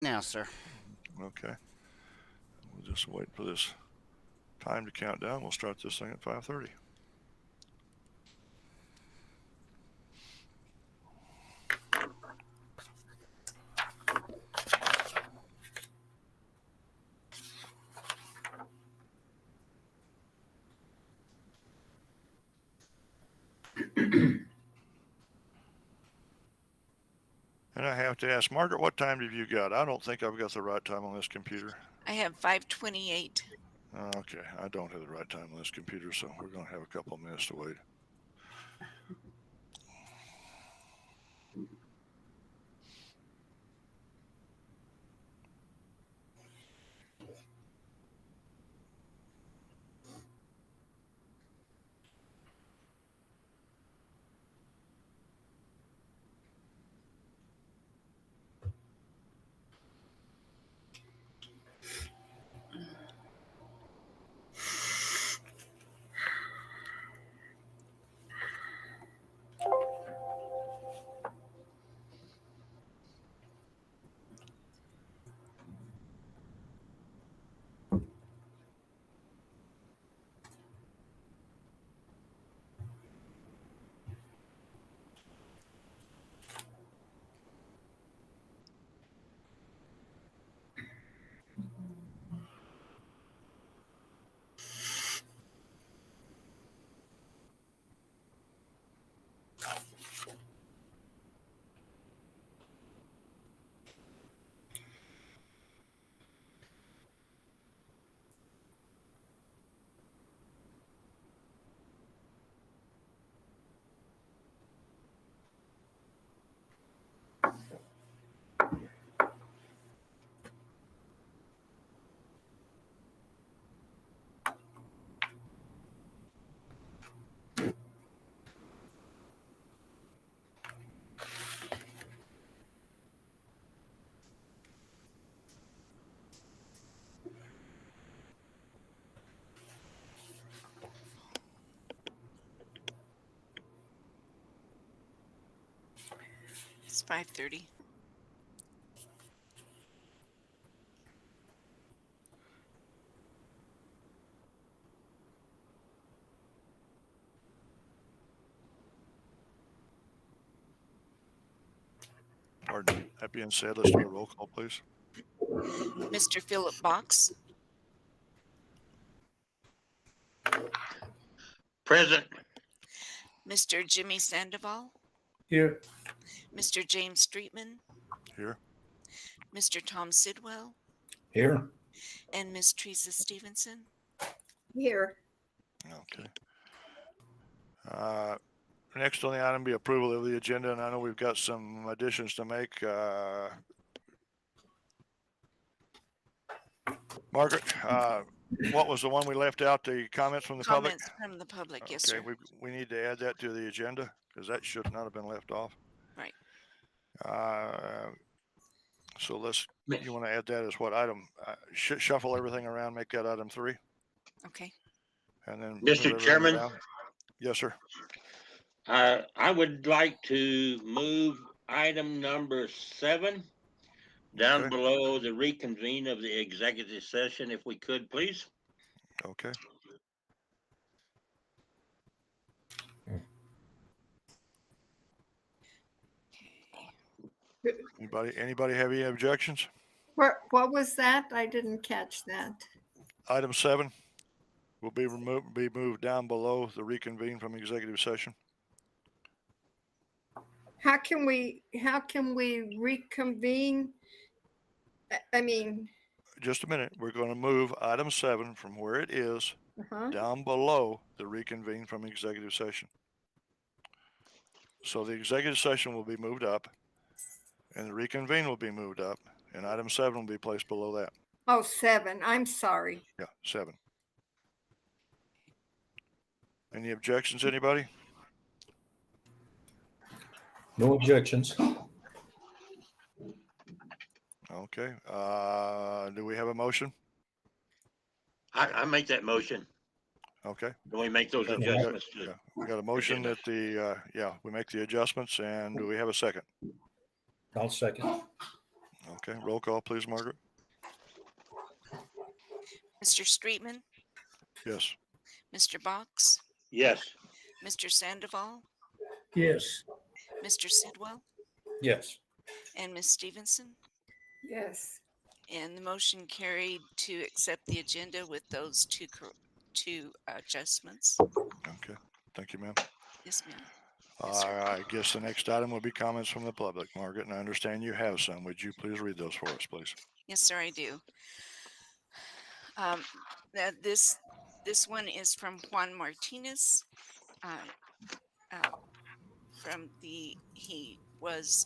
Now, sir. Okay. We'll just wait for this time to count down. We'll start this thing at 5:30. And I have to ask, Margaret, what time have you got? I don't think I've got the right time on this computer. I have 5:28. Okay, I don't have the right time on this computer, so we're going to have a couple of minutes to wait. It's 5:30. Pardon. That being said, let's do a roll call, please. Mr. Philip Box, Present. Mr. Jimmy Sandoval, Here. Mr. James Streetman, Here. Mr. Tom Sidwell, Here. and Miss Teresa Stevenson. Here. Okay. Next on the item be approval of the agenda, and I know we've got some additions to make. Margaret, what was the one we left out? The comments from the public? Comments from the public, yes, Okay, sir. we need to add that to the agenda because that should not have been left off. Right. So you want to add that as what item? Shuffle everything around, make that item 3, Okay. and then Mr. Chairman? down. Yes, sir. I would like to move item number 7 down Okay. below the reconvene of the executive session, if we could, please. Okay. Anybody have any objections? What was that? I didn't catch that. Item 7 will be moved down below the reconvene from executive session. How can we reconvene? I mean, Just a minute. We're going to move item 7 from where it is down below the reconvene from executive session. So the executive session will be moved up, and the reconvene will be moved up, and item 7 will be placed below that. oh, 7. I'm sorry. Yeah, 7. Any objections, anybody? No objections. Okay. Do we have a motion? I make that motion. Okay. Do we make those adjustments? Yeah, we got a motion that we make the adjustments, and do we have a second? I'll second. Okay. Okay, roll call, please, Margaret. Mr. Streetman, Yes. Mr. Box, Yes. Mr. Sandoval, Yes. Mr. Sidwell, Yes. and Ms. Stevenson. Yes. And the motion carried to accept the agenda with those two adjustments. Okay, thank you, ma'am. Yes, ma'am. Yes, sir. I guess the next item will be comments from the public, Margaret, and I understand you have some. Would you please read those for us, please? Yes, sir, I do. That this one is from Juan Martinez. Uh, uh, he was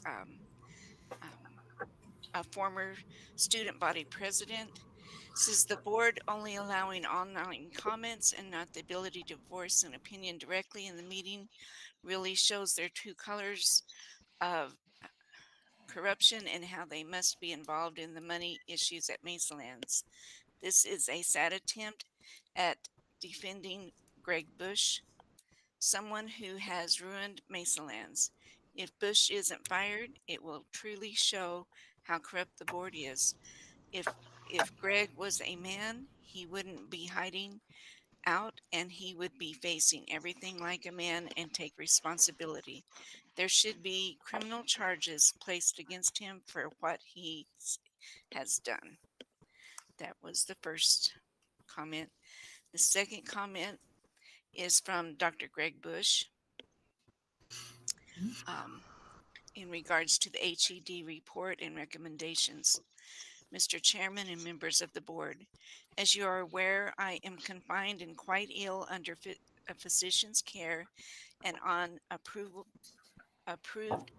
a former student body president. Says the board only allowing online comments and not the ability to voice an opinion directly in the meeting really shows their true colors of corruption and how they must be involved in the money issues at Mesalands. This is a sad attempt at defending Greg Bush, someone who has ruined Mesalands. If Bush isn't fired, it will truly show how corrupt the board is. If Greg was a man, he wouldn't be hiding out and he would be facing everything like a man and take responsibility. There should be criminal charges placed against him for what he has done. That was the first comment. The second comment is from Dr. Greg Bush in regards to the HED report and recommendations. Mr. Chairman and members of the board, as you are aware, I am confined and quite ill under a physician's care and on approved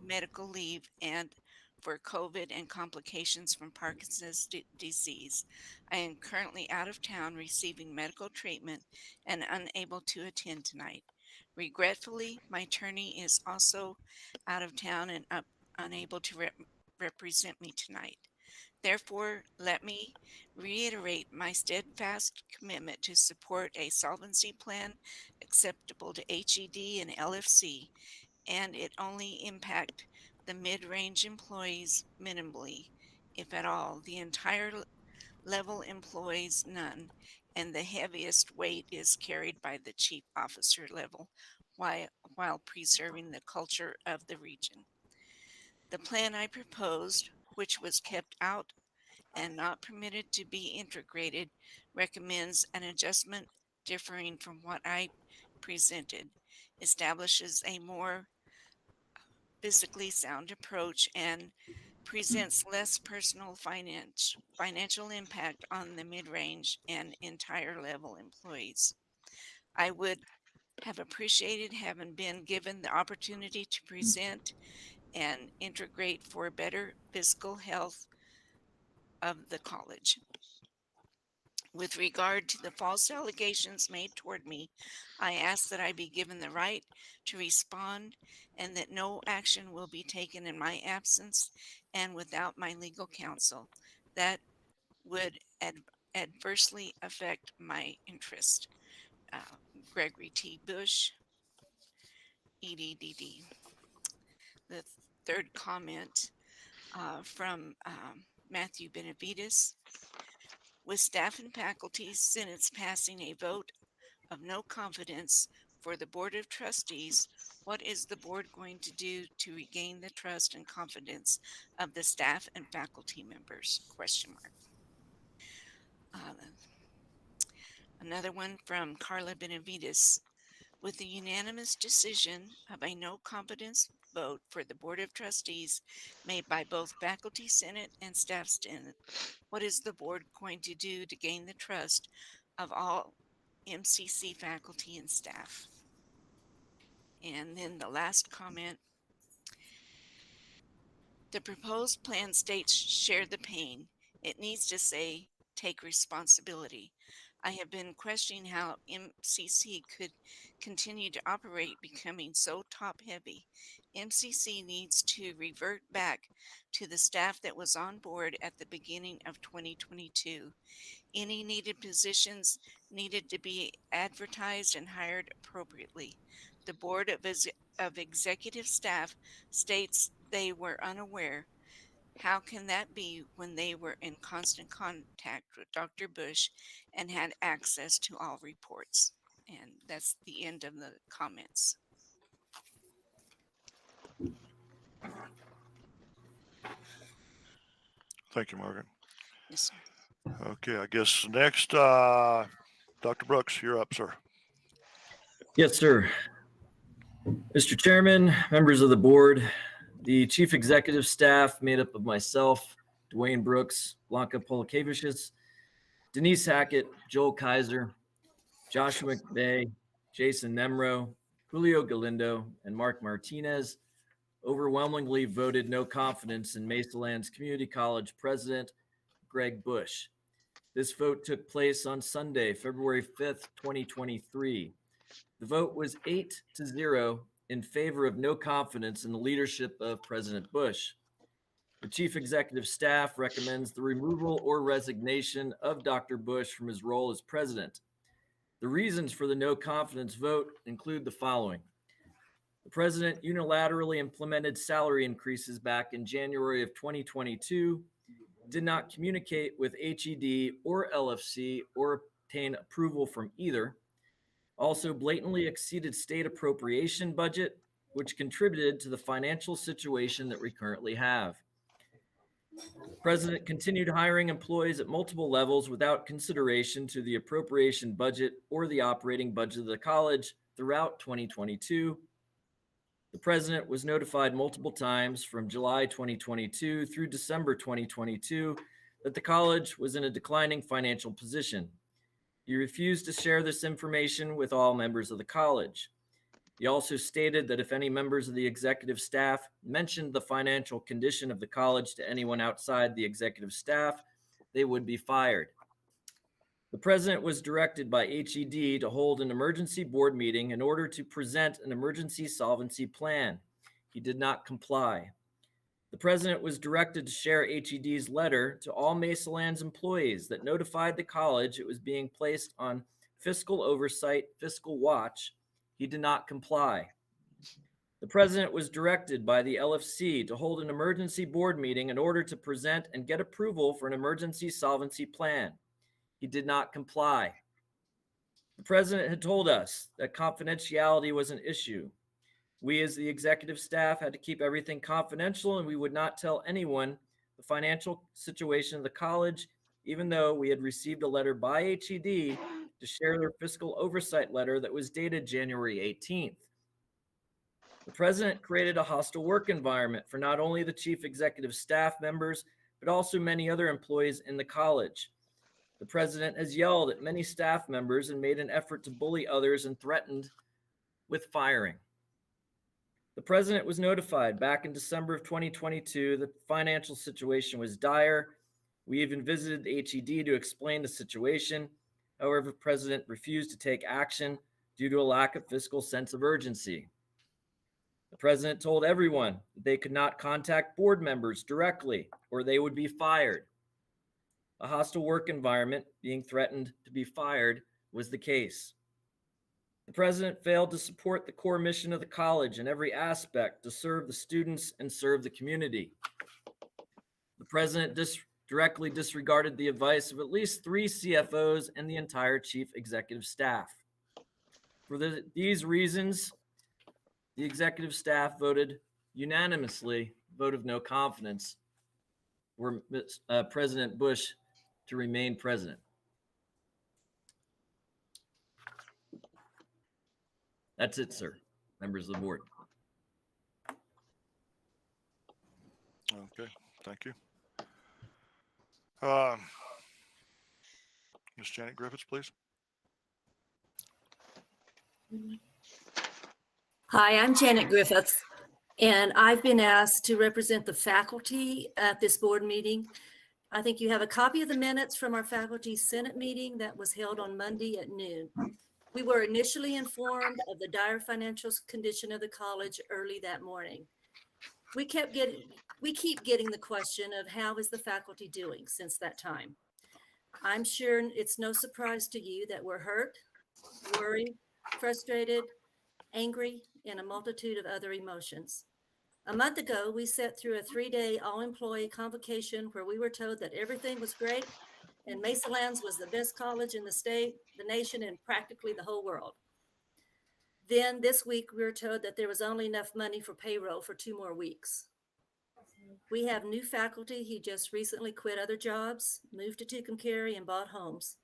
medical leave and for COVID and complications from Parkinson's disease. I am currently out of town receiving medical treatment and unable to attend tonight. Regretfully, my attorney is also out of town and unable to represent me tonight. Therefore, let me reiterate my steadfast commitment to support a solvency plan acceptable to HED and LFC, and it only impact the mid-range employees minimally, if at all. The entire level employees none, and the heaviest weight is carried by the chief officer level while preserving the culture of the region. The plan I proposed, which was kept out and not permitted to be integrated, recommends an adjustment differing from what I presented, establishes a more physically sound approach, and presents less personal financial impact on the mid-range and entire level employees. I would have appreciated having been given the opportunity to present and integrate for better fiscal health of the college. With regard to the false allegations made toward me, I ask that I be given the right to respond and that no action will be taken in my absence and without my legal counsel that would adversely affect my interest. Gregory T. Bush, EDDD. The third comment from Matthew Benavides. With staff and faculty since passing a vote of no confidence for the Board of Trustees, what is the board going to do to regain the trust and confidence of the staff and faculty members? Question mark. Another one from Carla Benavides. With the unanimous decision of a no confidence vote for the Board of Trustees made by both faculty senate and staff senate, what is the board going to do to gain the trust of all MCC faculty and staff? And then the last comment, the proposed plan states share the pain. It needs to say take responsibility. I have been questioning how MCC could continue to operate becoming so top heavy. MCC needs to revert back to the staff that was on board at the beginning of 2022. Any needed positions needed to be advertised and hired appropriately. The Board of Executive Staff states they were unaware How can that be when they were in constant contact with Dr. Bush and had access to all reports? And that's the end of the comments. Thank you, Margaret. Yes, sir. Okay, I guess next, Dr. Brooks, you're up, sir. Yes, sir. Mr. Chairman, members of the board, the chief executive staff made up of myself, Dwayne Brooks, Blanca Polakevicius, Denise Hackett, Joel Kaiser, Joshua McVeigh, Jason Nemro, Julio Galindo, and Mark Martinez overwhelmingly voted no confidence in Mesalands Community College President Greg Bush. This vote took place on Sunday, February 5th, 2023. The vote was 8-0 in favor of no confidence in the leadership of President Bush. The chief executive staff recommends the removal or resignation of Dr. Bush from his role as president. The reasons for the no confidence vote include the following. The president unilaterally implemented salary increases back in January of 2022, did not communicate with HED or LFC or obtain approval from either, also blatantly exceeded state appropriation budget, which contributed to the financial situation that we currently have. The president continued hiring employees at multiple levels without consideration to the appropriation budget or the operating budget of the college throughout 2022. The president was notified multiple times from July 2022 through December 2022 that the college was in a declining financial position. He refused to share this information with all members of the college. He also stated that if any members of the executive staff mentioned the financial condition of the college to anyone outside the executive staff, they would be fired. The president was directed by HED to hold an emergency board meeting in order to present an emergency solvency plan. He did not comply. The president was directed to share HED's letter to all Mesalands employees that notified the college it was being placed on fiscal oversight, fiscal watch. He did not comply. The president was directed by the LFC to hold an emergency board meeting in order to present and get approval for an emergency solvency plan. He did not comply. The president had told us that confidentiality was an issue. We as the executive staff had to keep everything confidential, and we would not tell anyone the financial situation of the college, even though we had received a letter by HED to share their fiscal oversight letter that was dated January 18th. The president created a hostile work environment for not only the chief executive staff members, but also many other employees in the college. The president has yelled at many staff members and made an effort to bully others and threatened with firing. The president was notified back in December of 2022 that the financial situation was dire. We even visited HED to explain the situation. However, the president refused to take action due to a lack of fiscal sense of urgency. The president told everyone that they could not contact board members directly or they would be fired. A hostile work environment, being threatened to be fired, was the case. The president failed to support the core mission of the college in every aspect to serve the students and serve the community. The president directly disregarded the advice of at least 3 CFOs and the entire chief executive staff. For these reasons, the executive staff voted unanimously, vote of no confidence, for President Bush to remain president. That's it, sir, members of the board. Okay, thank you. Ms. Janet Griffiths, please. Hi, I'm Janet Griffiths, and I've been asked to represent the faculty at this board meeting. I think you have a copy of the minutes from our faculty senate meeting that was held on Monday at noon. We were initially informed of the dire financial condition of the college early that morning. We keep getting the question of how is the faculty doing since that time. I'm sure it's no surprise to you that we're hurt, worried, frustrated, angry, and a multitude of other emotions. A month ago, we sat through a 3-day all-employee convocation where we were told that everything was great and Mesalands was the best college in the state, the nation, and practically the whole world. Then this week, we were told that there was only enough money for payroll for 2 more weeks. We have new faculty who just recently quit other jobs, moved to Tucumcari, and bought homes.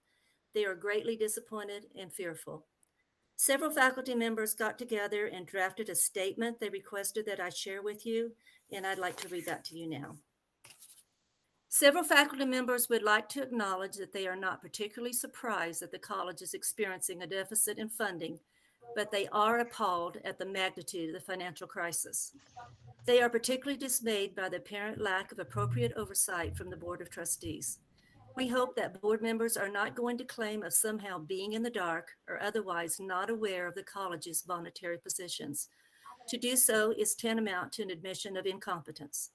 They are greatly disappointed and fearful. Several faculty members got together and drafted a statement they requested that I share with you, and I'd like to read that to you now. Several faculty members would like to acknowledge that they are not particularly surprised that the college is experiencing a deficit in funding, but they are appalled at the magnitude of the financial crisis. They are particularly dismayed by the apparent lack of appropriate oversight from the Board of Trustees. We hope that board members are not going to claim of somehow being in the dark or otherwise not aware of the college's monetary positions. To do so is tantamount to an admission of incompetence.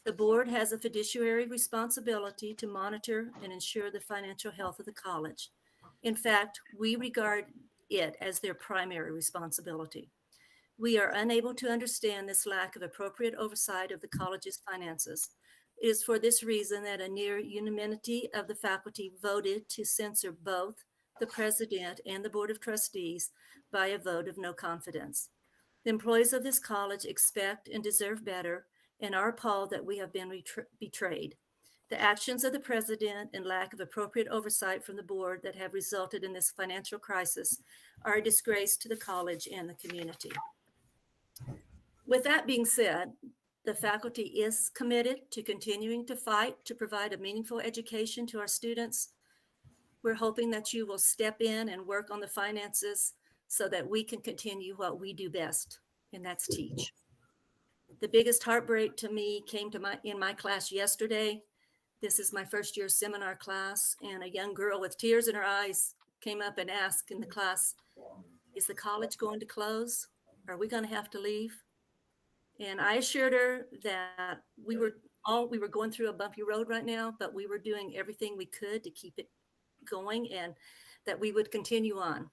The board has a fiduciary responsibility to monitor and ensure the financial health of the college. In fact, we regard it as their primary responsibility. We are unable to understand this lack of appropriate oversight of the college's finances. It is for this reason that a near unanimity of the faculty voted to censor both the president and the Board of Trustees by a vote of no confidence. The employees of this college expect and deserve better and are appalled that we have been betrayed. The actions of the president and lack of appropriate oversight from the board that have resulted in this financial crisis are a disgrace to the college and the community. With that being said, the faculty is committed to continuing to fight to provide a meaningful education to our students. We're hoping that you will step in and work on the finances so that we can continue what we do best, and that's teach. The biggest heartbreak to me came in my class yesterday. This is my first year seminar class, and a young girl with tears in her eyes came up and asked in the class, "Is the college going to close? Are we going to have to leave?" And I assured her that we were going through a bumpy road right now, but we were doing everything we could to keep it going and that we would continue on.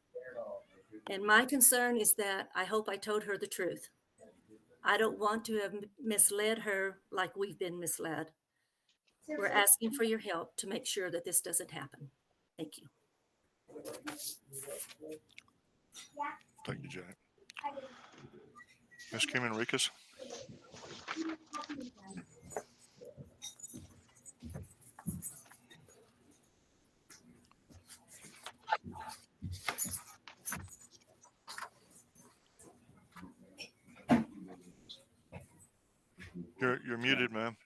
And my concern is that I hope I told her the truth. I don't want to have misled her like we've been misled. We're asking for your help to make sure that this doesn't happen. Thank you. Thank you, Janet. Ms. Kim Enriquez. You're muted, ma'am.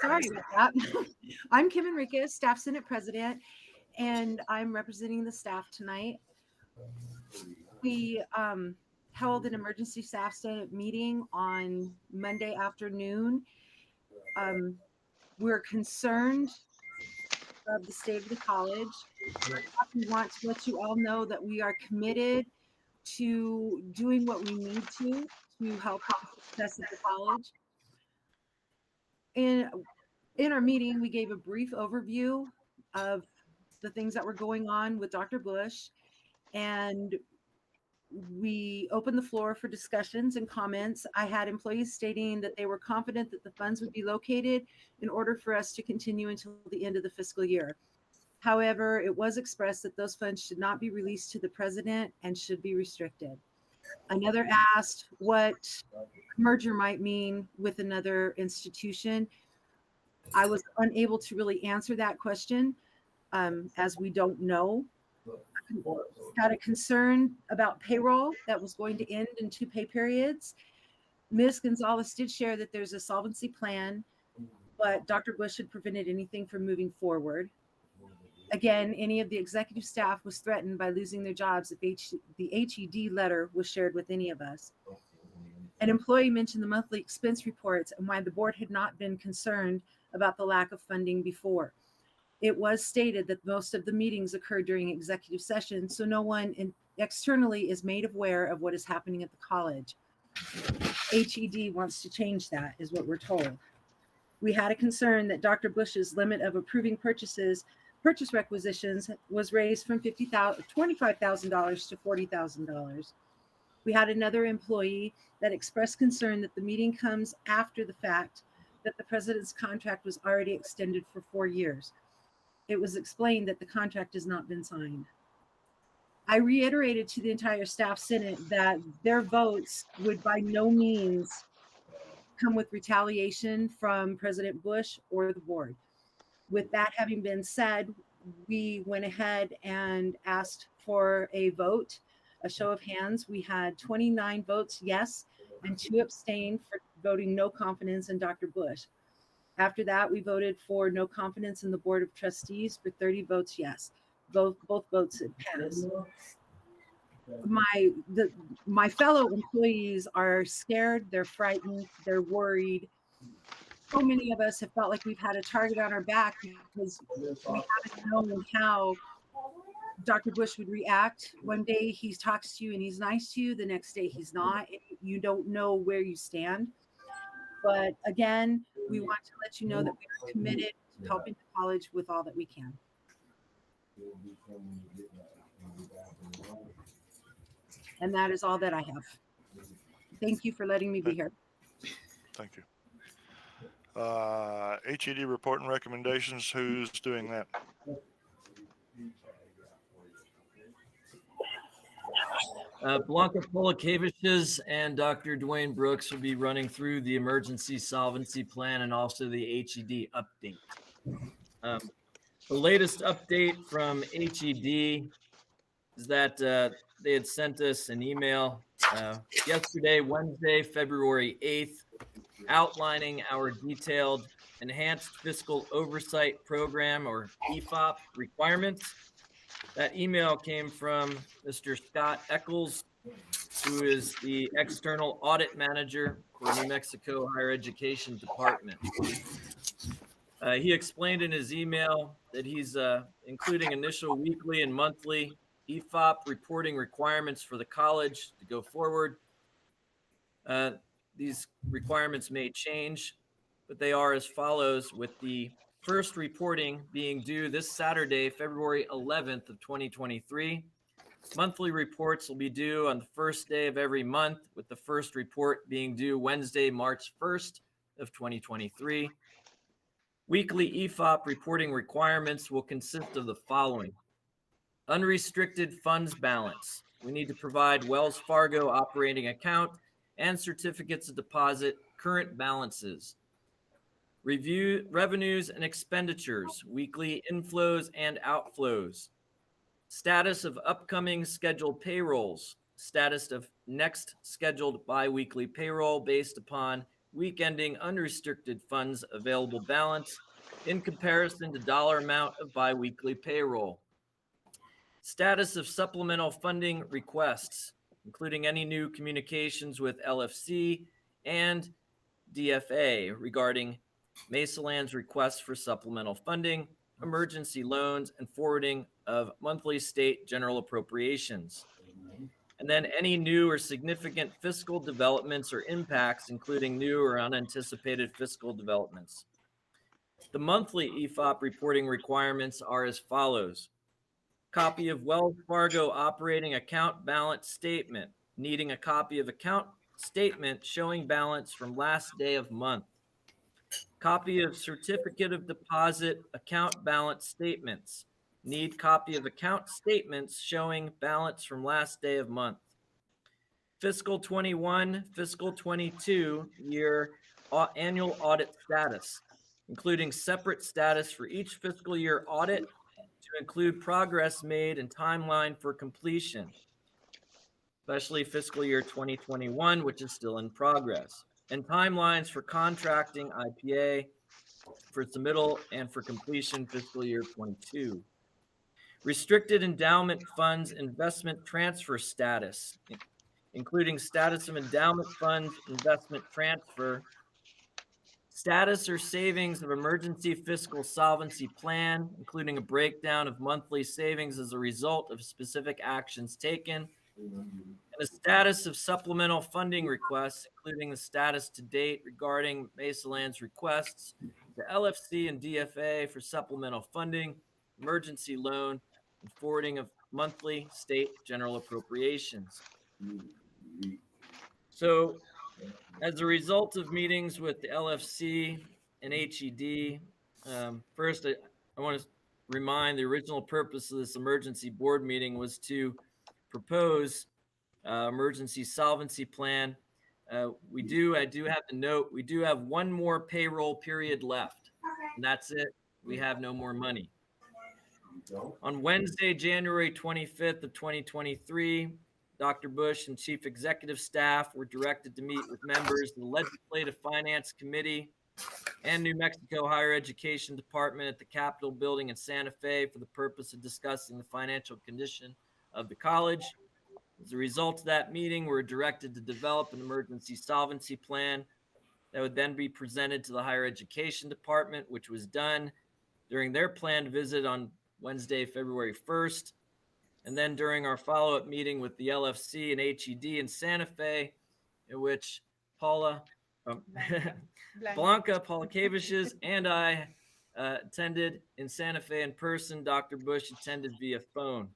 Sorry about that. I'm Kim Enriquez, Staff Senate President, and I'm representing the staff tonight. We held an emergency staff Senate meeting on Monday afternoon. We're concerned of the state of the college. We want to let you all know that we are committed to doing what we need to help the success of the college. In our meeting, we gave a brief overview of the things that were going on with Dr. Bush, and we opened the floor for discussions and comments. I had employees stating that they were confident that the funds would be located in order for us to continue until the end of the fiscal year. However, it was expressed that those funds should not be released to the president and should be restricted. Another asked what merger might mean with another institution. I was unable to really answer that question as we don't know. Had a concern about payroll that was going to end in 2 pay periods. Ms. Gonzalez did share that there's a solvency plan, but Dr. Bush had prevented anything from moving forward. Again, any of the executive staff was threatened by losing their jobs if the HED letter was shared with any of us. An employee mentioned the monthly expense reports and why the board had not been concerned about the lack of funding before. It was stated that most of the meetings occurred during executive session, so no one externally is made aware of what is happening at the college. HED wants to change that, is what we're told. We had a concern that Dr. Bush's limit of approving purchases purchase requisitions was raised from $25,000 to $40,000. We had another employee that expressed concern that the meeting comes after the fact that the president's contract was already extended for 4 years. It was explained that the contract has not been signed. I reiterated to the entire staff senate that their votes would by no means come with retaliation from President Bush or the board. With that having been said, we went ahead and asked for a vote, a show of hands. We had 29 votes yes and 2 abstained for voting no confidence in Dr. Bush. After that, we voted for no confidence in the Board of Trustees for 30 votes yes. Both votes had passed. My fellow employees are scared, they're frightened, they're worried. So many of us have felt like we've had a target on our back because we haven't known how Dr. Bush would react. One day he talks to you and he's nice to you, the next day he's not. You don't know where you stand. But again, we want to let you know that we are committed to helping the college with all that we can. And that is all that I have. Thank you for letting me be here. Thank you. HED report and recommendations. Who's doing that? Blanca Polakevicius and Dr. Dwayne Brooks will be running through the emergency solvency plan and also the HED update. The latest update from HED is that they had sent us an email yesterday, Wednesday, February 8th, outlining our detailed Enhanced Fiscal Oversight Program, or EFOP, requirements. That email came from Mr. Scott Eccles, who is the external audit manager for New Mexico Higher Education Department. He explained in his email that he's including initial weekly and monthly EFOP reporting requirements for the college to go forward. These requirements may change, but they are as follows, with the first reporting being due this Saturday, February 11th of 2023. Monthly reports will be due on the first day of every month, with the first report being due Wednesday, March 1st of 2023. Weekly EFOP reporting requirements will consist of the following. Unrestricted funds balance. We need to provide Wells Fargo operating account and certificates of deposit current balances. Review revenues and expenditures, weekly inflows and outflows. Status of upcoming scheduled payrolls. Status of next scheduled biweekly payroll based upon week-ending unrestricted funds available balance in comparison to dollar amount of biweekly payroll. Status of supplemental funding requests, including any new communications with LFC and DFA regarding Mesalands requests for supplemental funding, emergency loans, and forwarding of monthly state general appropriations. And then any new or significant fiscal developments or impacts, including new or unanticipated fiscal developments. The monthly EFOP reporting requirements are as follows. Copy of Wells Fargo operating account balance statement, needing a copy of account statement showing balance from last day of month. Copy of certificate of deposit account balance statements. Need copy of account statements showing balance from last day of month. Fiscal 21, fiscal 22 year annual audit status, including separate status for each fiscal year audit to include progress made and timeline for completion, especially fiscal year 2021, which is still in progress, and timelines for contracting IPA for submittal and for completion fiscal year 22. Restricted endowment funds investment transfer status, including status of endowment funds investment transfer, status or savings of emergency fiscal solvency plan, including a breakdown of monthly savings as a result of specific actions taken, and a status of supplemental funding requests, including the status to date regarding Mesalands requests to LFC and DFA for supplemental funding, emergency loan and forwarding of monthly state general appropriations. So as a result of meetings with the LFC and HED, first I want to remind the original purpose of this emergency board meeting was to propose emergency solvency plan. I do have to note, we do have one more payroll period left, and that's it. We have no more money. On Wednesday, January 25th of 2023, Dr. Bush and Chief Executive Staff were directed to meet with members of the Legislative Finance Committee and New Mexico Higher Education Department at the Capitol Building in Santa Fe for the purpose of discussing the financial condition of the college. As a result of that meeting, we're directed to develop an emergency solvency plan that would then be presented to the Higher Education Department, which was done during their planned visit on Wednesday, February 1st. And then during our follow-up meeting with the LFC and HED in Santa Fe, in which Blanca Polakavicius and I attended in Santa Fe in person. Dr. Bush attended via phone.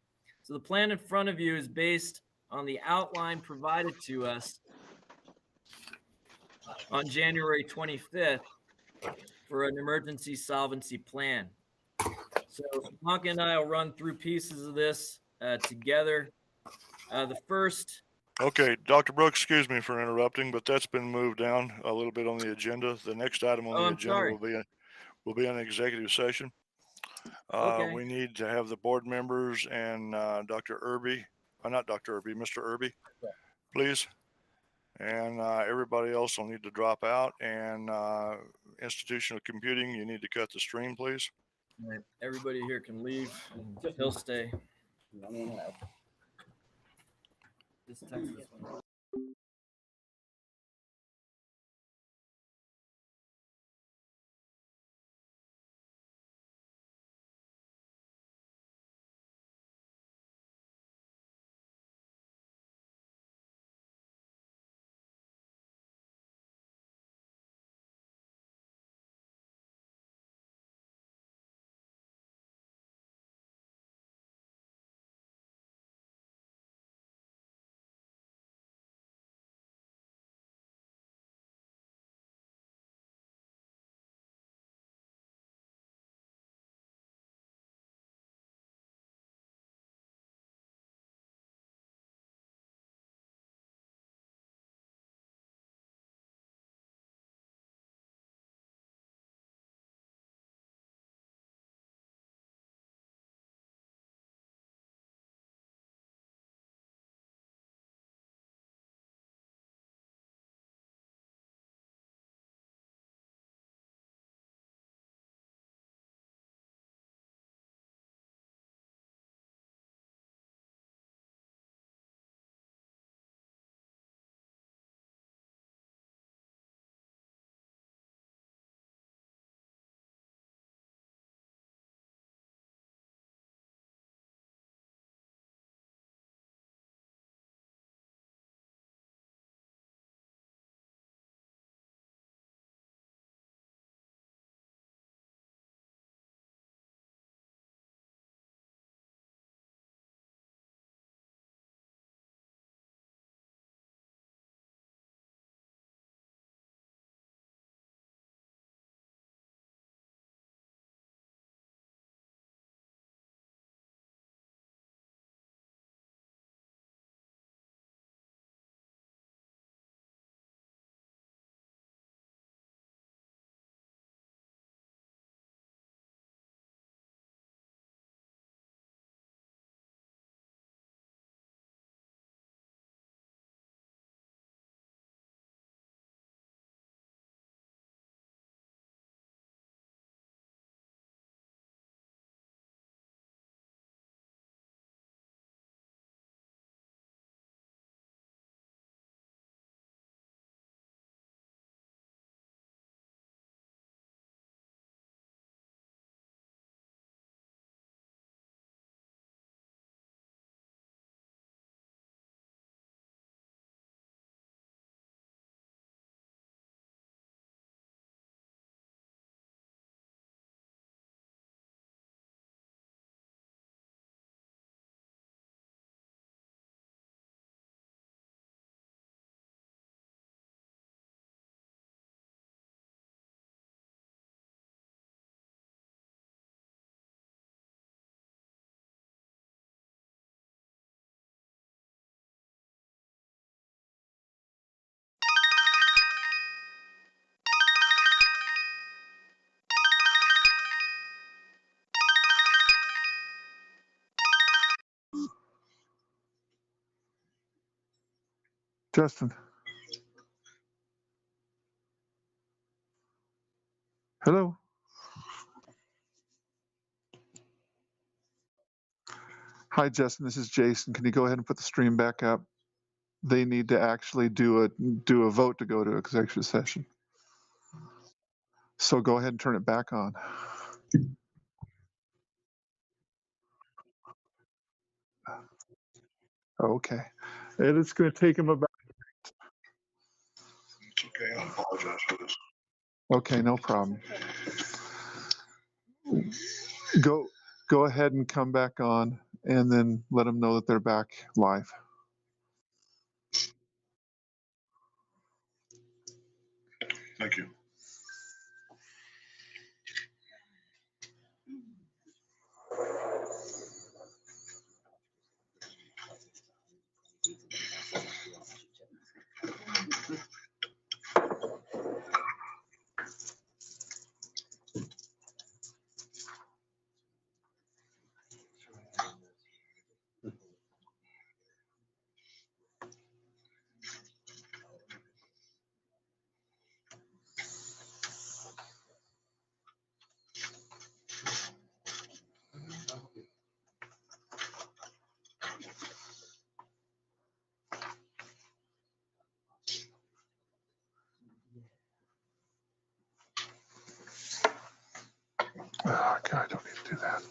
So the plan in front of you is based on the outline provided to us on January 25th for an emergency solvency plan. So Blanca and I will run through pieces of this together. The first. Okay, Dr. Brooks, excuse me for interrupting, but that's been moved down a little bit on the agenda. The next item on the agenda will be an executive session. Okay. We need to have the board members and Dr. Irby, not Dr. Irby, Mr. Irby, please. And everybody else will need to drop out. And institutional computing, you need to cut the stream, please. Right. Everybody here can leave. He'll stay. This text is Justin. Hello. Hi, Justin. This is Jason. Can you go ahead and put the stream back up? They need to actually do a vote to go to executive session. So go ahead and turn it back on. Okay. And it's going to take them about. It's okay. I apologize for this. Okay, no problem. Go ahead and come back on, and then let them know that they're back live. Thank you. Oh, God, I don't need to do that.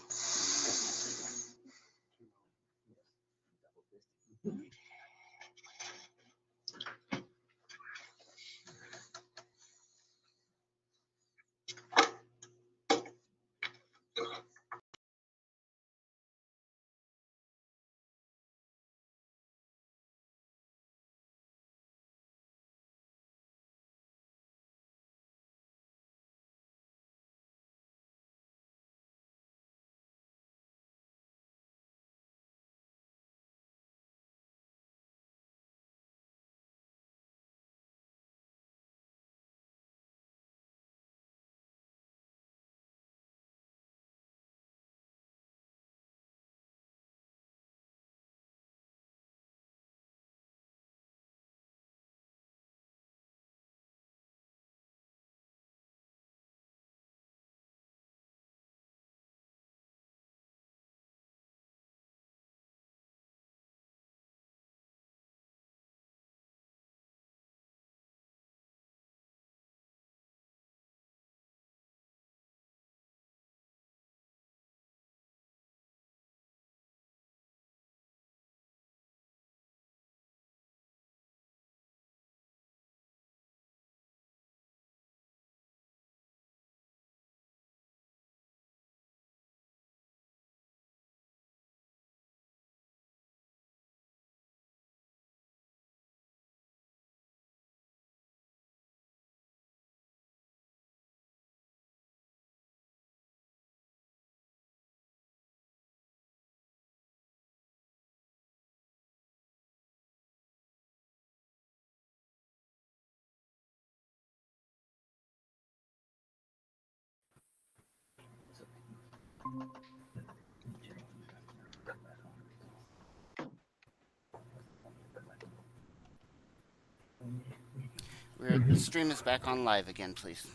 The stream is back on live again, please.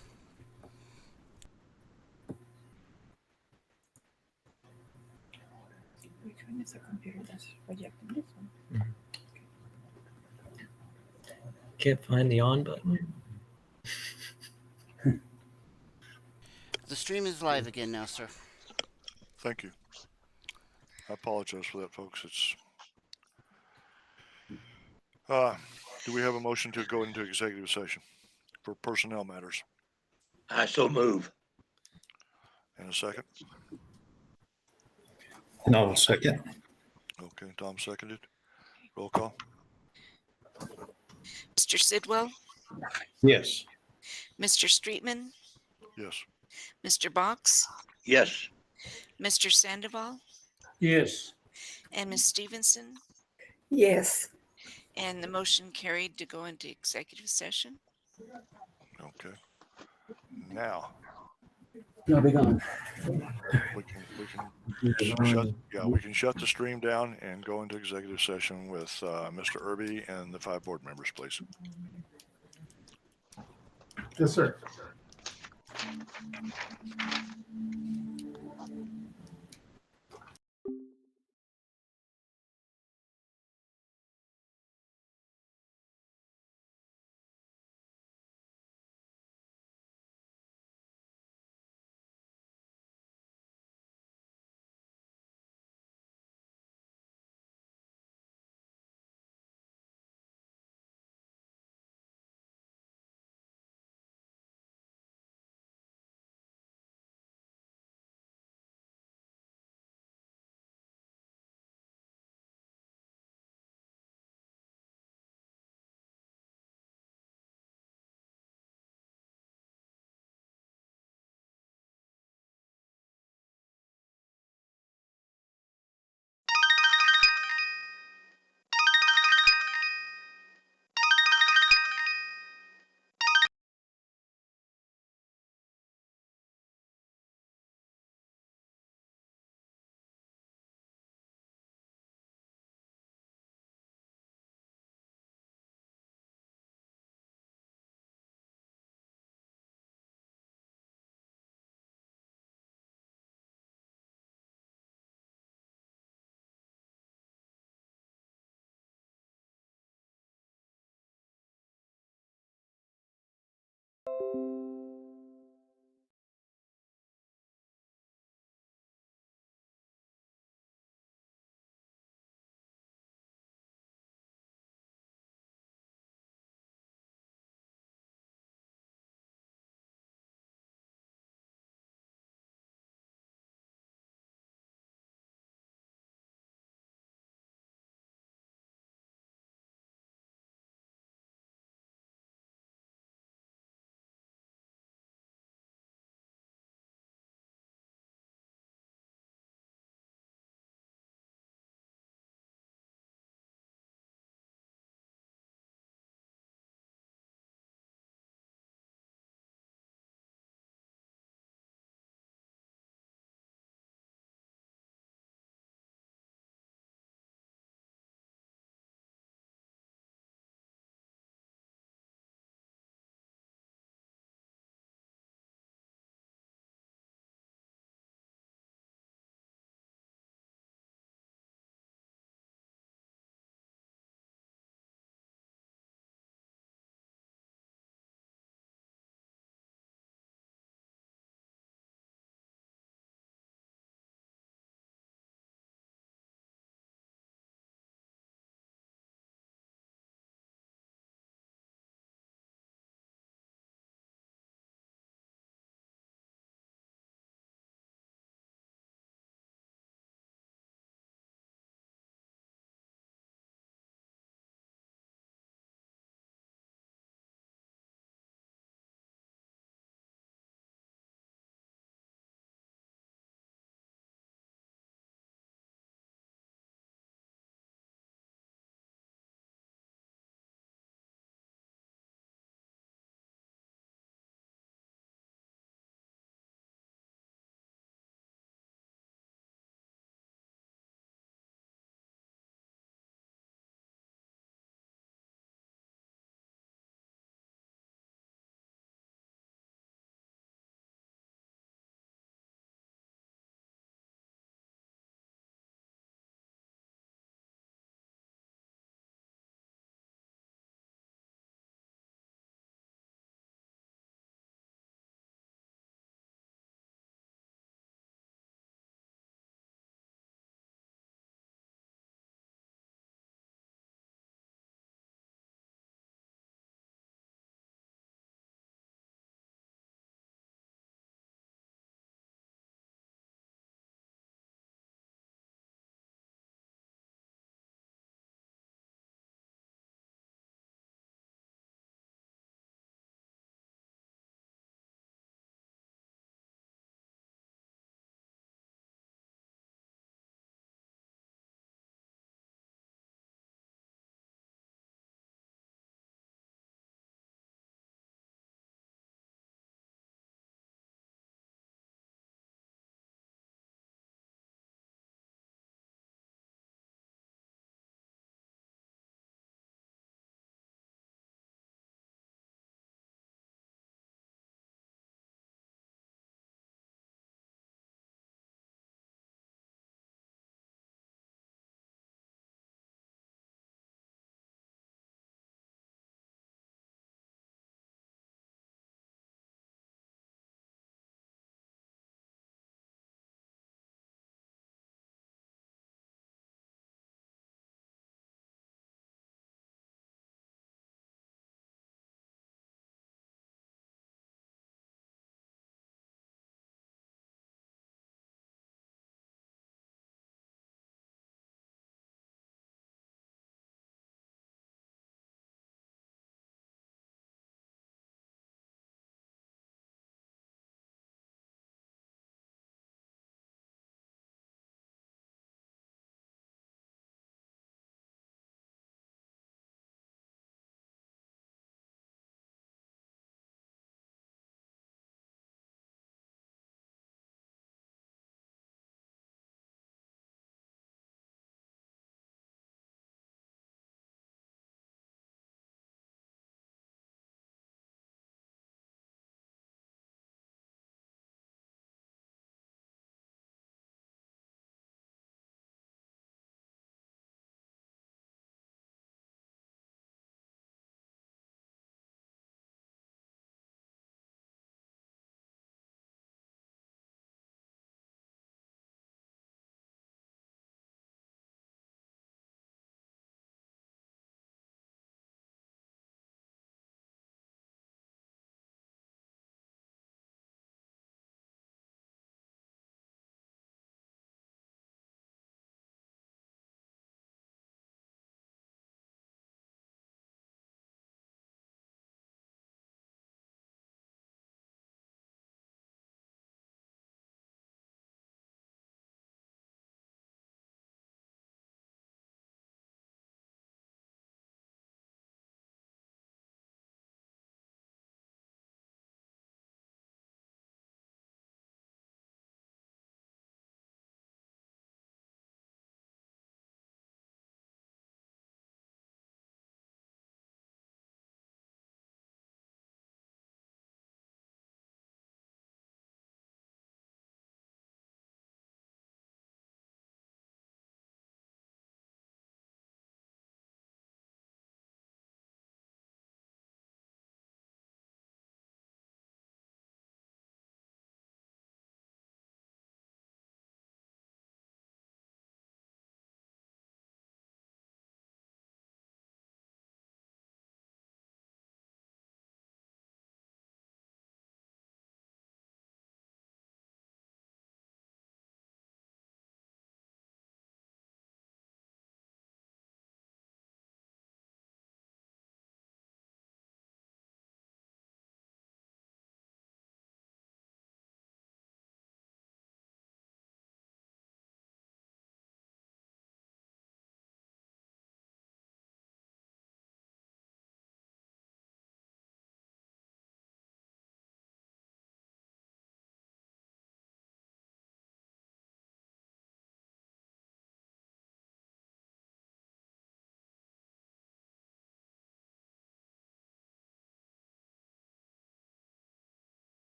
Which one is the computer that's projecting this one? Can't find the on button. The stream is live again now, sir. Thank you. I apologize for that, folks. It's do we have a motion to go into executive session for personnel matters? I so move. And a second? No, second. Okay, Tom seconded. Roll call. Mr. Sidwell, Yes. Mr. Streetman, Yes. Mr. Box, Yes. Mr. Sandoval, Yes. and Ms. Stevenson. Yes. And the motion carried to go into executive session. Okay. Now, No, be gone. We can shut the stream down and go into executive session with Mr. Irby and the 5 board members, please. Yes, sir.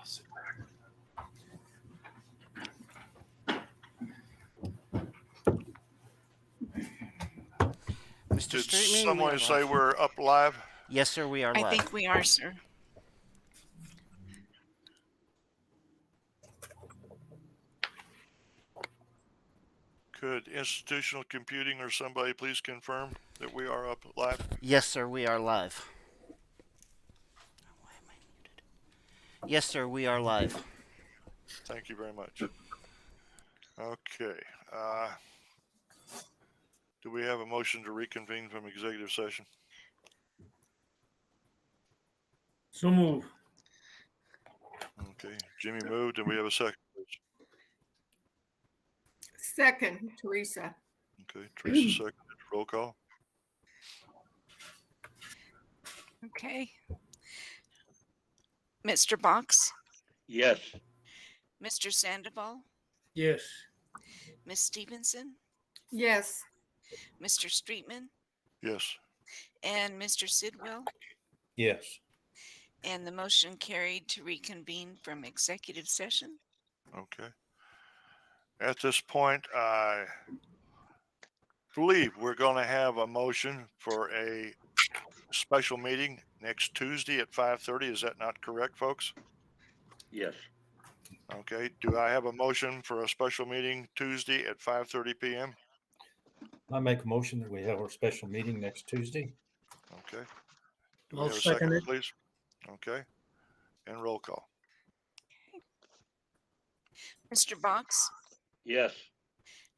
Mr. Did Streetman, we someone are say live. we're up live? Yes, sir, we are I live. think we are, sir. Could institutional computing or somebody please confirm that we are up live? Yes, sir, we are live. Why am I muted? Yes, sir, we are live. Thank you very much. Okay. Do we have a motion to reconvene from executive session? So move. Okay. Jimmy moved, and we have a second. Second, Teresa. Okay. Teresa seconded. Roll call. Okay. Mr. Box, Yes. Mr. Sandoval, Yes. Miss Stevenson, Yes. Mr. Streetman, Yes. and Mr. Sidwell. Yes. And the motion carried to reconvene from executive session. Okay. At this point, I believe we're going to have a motion for a special meeting next Tuesday at 5:30. Is that not correct, folks? Yes. Okay. Do I have a motion for a special meeting Tuesday at 5:30 p.m.? I make a motion that we have our special meeting next Tuesday. Okay. Do we I'll have a second second, it. please? Okay. And roll call. Mr. Box, Yes.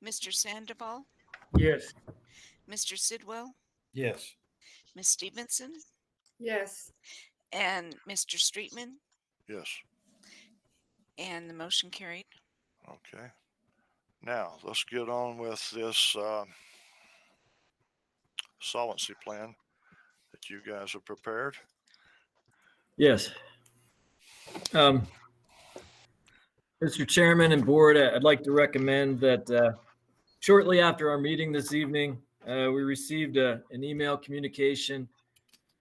Mr. Sandoval, Yes. Mr. Sidwell, Yes. Miss Stevenson, Yes. and Mr. Streetman, Yes. and the motion carried. Okay. Now let's get on with this solvency plan that you guys have prepared. Yes. Mr. Chairman and Board, I'd like to recommend that shortly after our meeting this evening, we received an email communication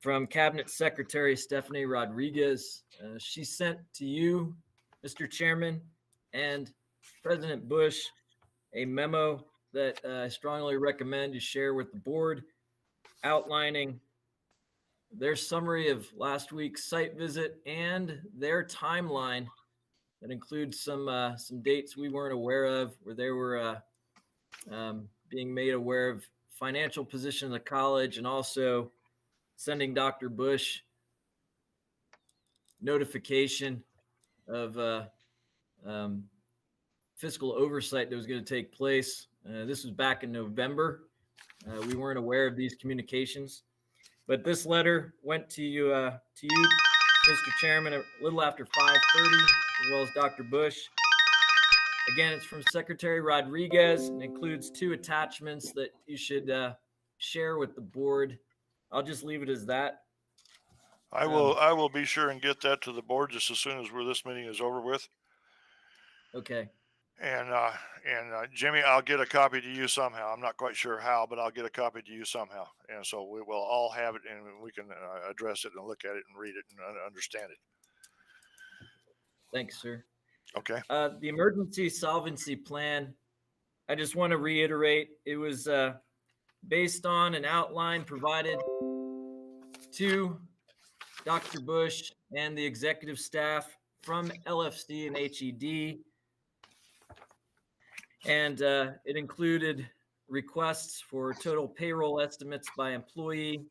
from Cabinet Secretary Stephanie Rodriguez. She sent to you, Mr. Chairman, and President Bush a memo that I strongly recommend you share with the board, outlining their summary of last week's site visit and their timeline that includes some dates we weren't aware of, where they were being made aware of financial position of the college, and also sending Dr. Bush notification of fiscal oversight that was going to take place. This was back in November. We weren't aware of these communications, but this letter went to you, Mr. Chairman, a little after 5:30, as well as Dr. Bush. Again, it's from Secretary Rodriguez and includes 2 attachments that you should share with the board. I'll just leave it as that. I will be sure and get that to the board just as soon as this meeting is over with. Okay. And Jimmy, I'll get a copy to you somehow. I'm not quite sure how, but I'll get a copy to you somehow. And so we will all have it, and we can address it and look at it and read it and understand it. Thanks, sir. Okay. The emergency solvency plan, I just want to reiterate, it was based on an outline provided to Dr. Bush and the executive staff from LFC and HED. And it included requests for total payroll estimates by employee,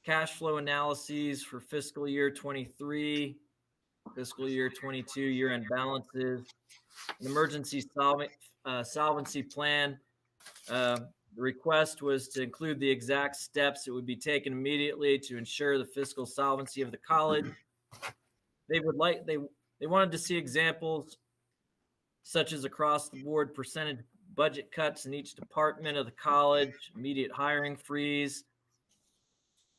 cash flow analyses for fiscal year 23, fiscal year 22 year-end balances, an emergency solvency plan. The request was to include the exact steps that would be taken immediately to ensure the fiscal solvency of the college. They wanted to see examples such as across the board percentage budget cuts in each department of the college, immediate hiring freeze.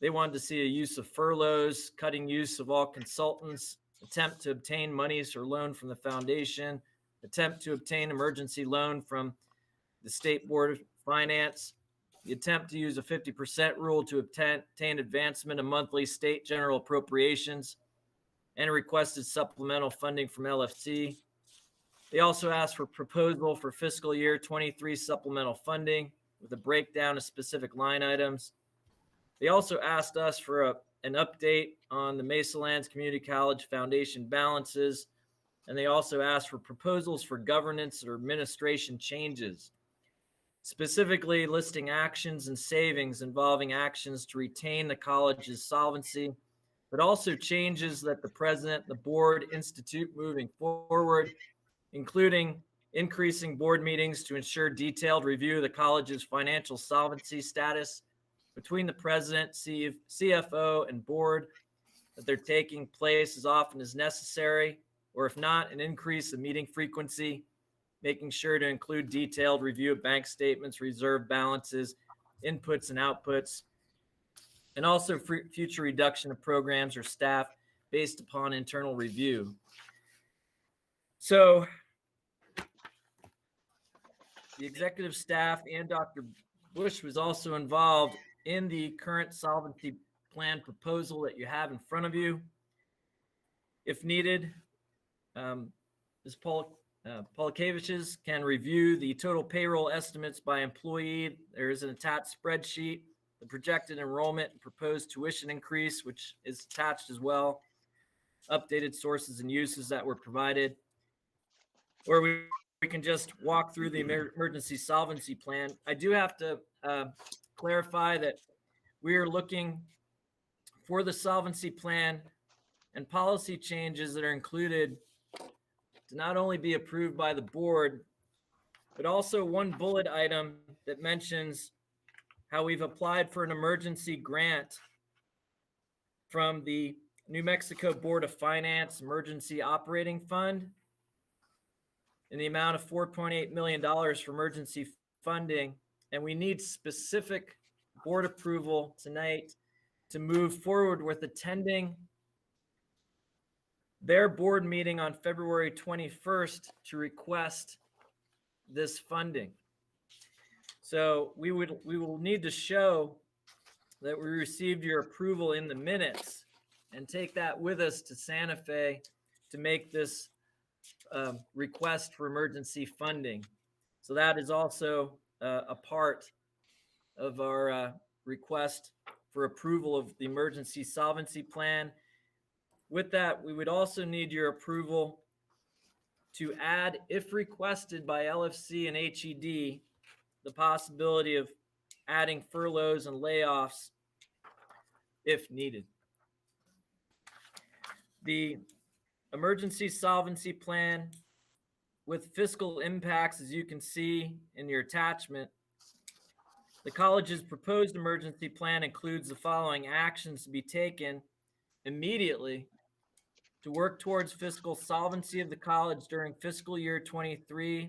They wanted to see a use of furloughs, cutting use of all consultants, attempt to obtain monies or loan from the foundation, attempt to obtain emergency loan from the State Board of Finance, the attempt to use a 50% rule to obtain advancement of monthly state general appropriations, and requested supplemental funding from LFC. They also asked for proposal for fiscal year 23 supplemental funding with a breakdown of specific line items. They also asked us for an update on the Mesalands Community College Foundation balances, and they also asked for proposals for governance or administration changes, specifically listing actions and savings involving actions to retain the college's solvency, but also changes that the president and the board institute moving forward, including increasing board meetings to ensure detailed review of the college's financial solvency status between the president, CFO, and board, that they're taking place as often as necessary, or if not, an increase in meeting frequency, making sure to include detailed review of bank statements, reserve balances, inputs and outputs, and also future reduction of programs or staff based upon internal review. So the executive staff and Dr. Bush was also involved in the current solvency plan proposal that you have in front of you. If needed, Ms. Polikaviches can review the total payroll estimates by employee. There is an attached spreadsheet, the projected enrollment and proposed tuition increase, which is attached as well, updated sources and uses that were provided, or we can just walk through the emergency solvency plan. I do have to clarify that we are looking for the solvency plan and policy changes that are included to not only be approved by the board, but also one bullet item that mentions how we've applied for an emergency grant from the New Mexico Board of Finance Emergency Operating Fund in the amount of $4.8 million for emergency funding. And we need specific board approval tonight to move forward with attending their board meeting on February 21st to request this funding. So we will need to show that we received your approval in the minutes and take that with us to Santa Fe to make this request for emergency funding. So that is also a part of our request for approval of the emergency solvency plan. With that, we would also need your approval to add, if requested by LFC and HED, the possibility of adding furloughs and layoffs if needed. The emergency solvency plan with fiscal impacts, as you can see in your attachment, the college's proposed emergency plan includes the following actions to be taken immediately to work towards fiscal solvency of the college during fiscal year 23.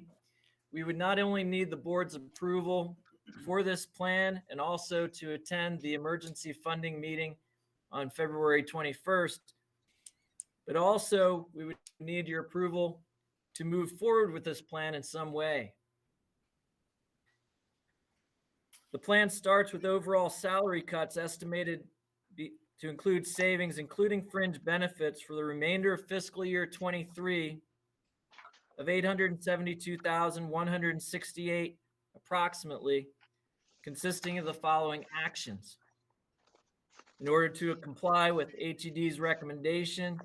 We would not only need the board's approval for this plan and also to attend the emergency funding meeting on February 21st, but also we would need your approval to move forward with this plan in some way. The plan starts with overall salary cuts estimated to include savings, including fringe benefits, for the remainder of fiscal year 23 of $872,168 approximately, consisting of the following actions. In order to comply with HED's recommendation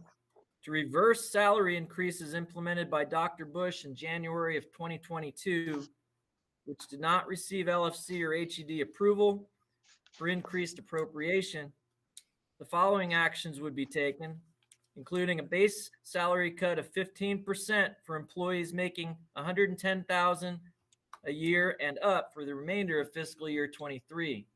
to reverse salary increases implemented by Dr. Bush in January of 2022, which did not receive LFC or HED approval for increased appropriation, the following actions would be taken, including a base salary cut of 15% for employees making $110,000 a year and up for the remainder of fiscal year 23.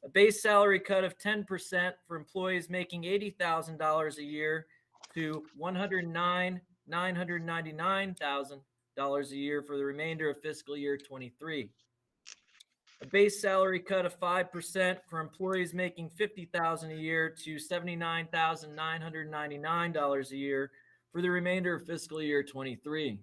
A base salary cut of 10% for employees making $80,000 a year to $109,999,000 a year for the remainder of fiscal year 23. A base salary cut of 5% for employees making $50,000 a year to $79,999 a year for the remainder of fiscal year 23.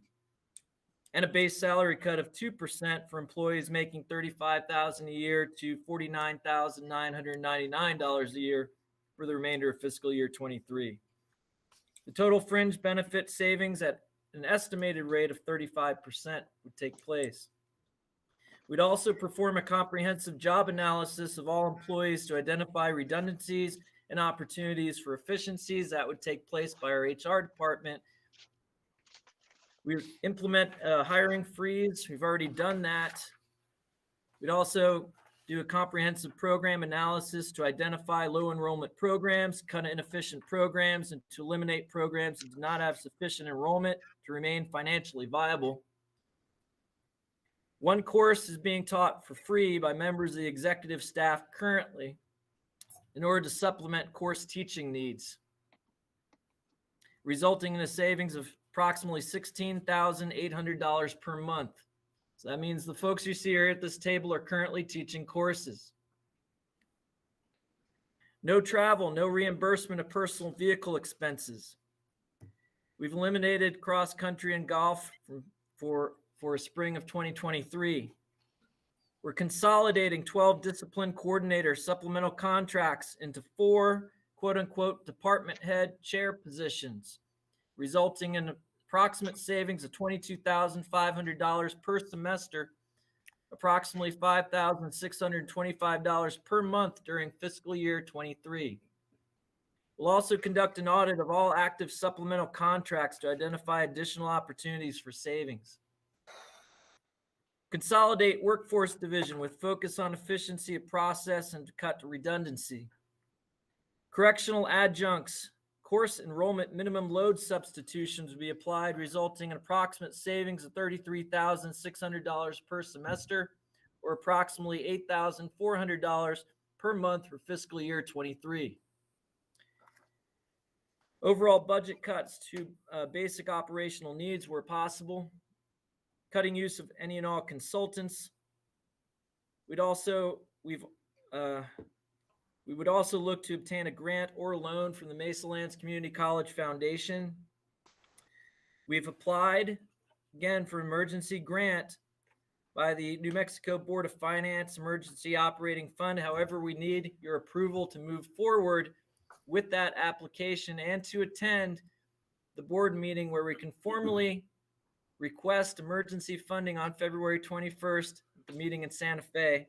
And a base salary cut of 2% for employees making $35,000 a year to $49,999 a year for the remainder of fiscal year 23. The total fringe benefit savings at an estimated rate of 35% would take place. We'd also perform a comprehensive job analysis of all employees to identify redundancies and opportunities for efficiencies. That would take place by our HR department. We would implement a hiring freeze. We've already done that. We'd also do a comprehensive program analysis to identify low enrollment programs, cut inefficient programs, and to eliminate programs that do not have sufficient enrollment to remain financially viable. One course is being taught for free by members of the executive staff currently in order to supplement course teaching needs, resulting in a savings of approximately $16,800 per month. So that means the folks you see here at this table are currently teaching courses. No travel, no reimbursement of personal vehicle expenses. We've eliminated cross-country and golf for spring of 2023. We're consolidating 12 discipline coordinator supplemental contracts into 4 quote-unquote department head chair positions, resulting in approximate savings of $22,500 per semester, approximately $5,625 per month during fiscal year 23. We'll also conduct an audit of all active supplemental contracts to identify additional opportunities for savings. Consolidate workforce division with focus on efficiency of process and to cut redundancy. Correctional adjuncts, course enrollment minimum load substitutions will be applied, resulting in approximate savings of $33,600 per semester, or approximately $8,400 per month for fiscal year 23. Overall budget cuts to basic operational needs where possible. Cutting use of any and all consultants. We would also look to obtain a grant or loan from the Mesalands Community College Foundation. We've applied again for emergency grant by the New Mexico Board of Finance Emergency Operating Fund. However, we need your approval to move forward with that application and to attend the board meeting where we can formally request emergency funding on February 21st at the meeting in Santa Fe.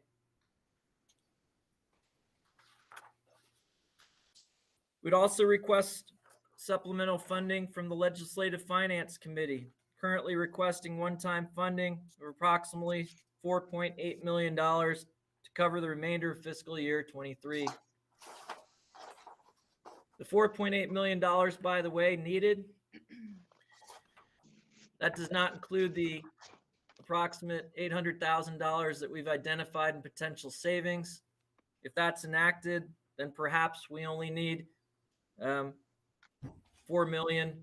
We'd also request supplemental funding from the Legislative Finance Committee, currently requesting one-time funding of approximately $4.8 million to cover the remainder of fiscal year 23. The $4.8 million, by the way, needed. That does not include the approximate $800,000 that we've identified in potential savings. If that's enacted, then perhaps we only need $4 million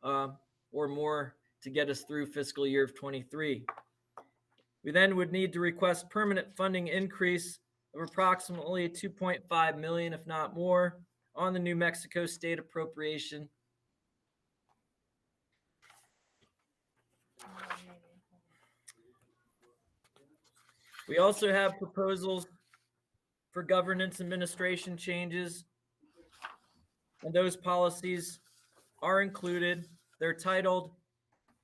or more to get us through fiscal year of 23. We then would need to request permanent funding increase of approximately $2.5 million, if not more, on the New Mexico state appropriation. We also have proposals for governance administration changes, and those policies are included. They're titled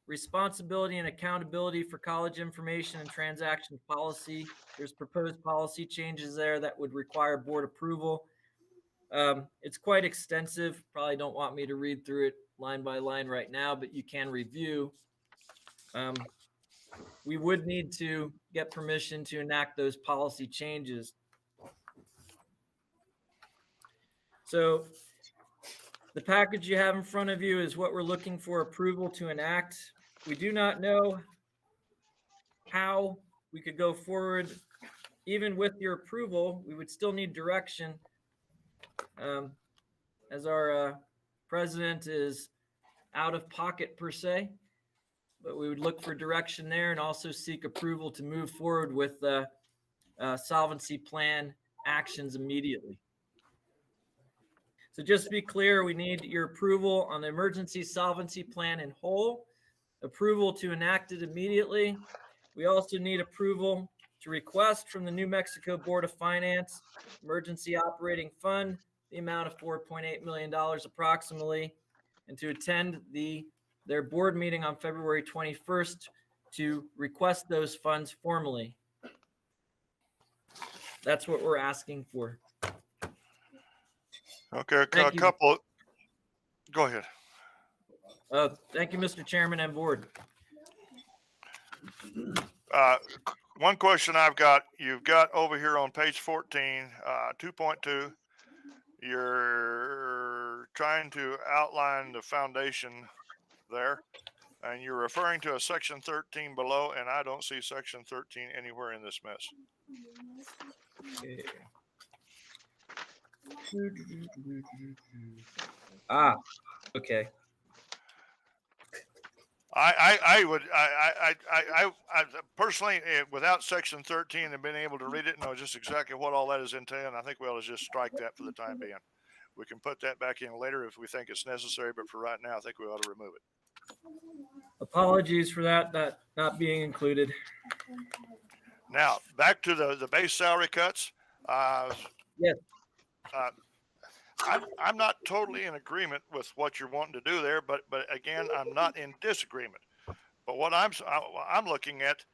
Responsibility and Accountability for College Information and Transaction Policy. There's proposed policy changes there that would require board approval. It's quite extensive. Probably don't want me to read through it line by line right now, but you can review. We would need to get permission to enact those policy changes. So the package you have in front of you is what we're looking for approval to enact. We do not know how we could go forward. Even with your approval, we would still need direction, as our president is out of pocket per se. But we would look for direction there and also seek approval to move forward with the solvency plan actions immediately. So just to be clear, we need your approval on the emergency solvency plan in whole, approval to enact it immediately. We also need approval to request from the New Mexico Board of Finance Emergency Operating Fund the amount of $4.8 million approximately, and to attend their board meeting on February 21st to request those funds formally. That's what we're asking for. Okay, a Thank you. couple. Go ahead. Thank you, Mr. Chairman and board. One question I've got, you've got over here on page 14, 2.2, you're trying to outline the foundation there, and you're referring to a section 13 below, and I don't see section 13 anywhere in this mess. Okay. Okay. I would personally, without section 13 and being able to read it, know just exactly what all that is entailing, I think we ought to just strike that for the time being. We can put that back in later if we think it's necessary, but for right now, I think we ought to remove it. Apologies for that not being included. Now, back to the base salary cuts. Yes. I'm not totally in agreement with what you're wanting to do there, but again, I'm not in disagreement. But what I'm looking at,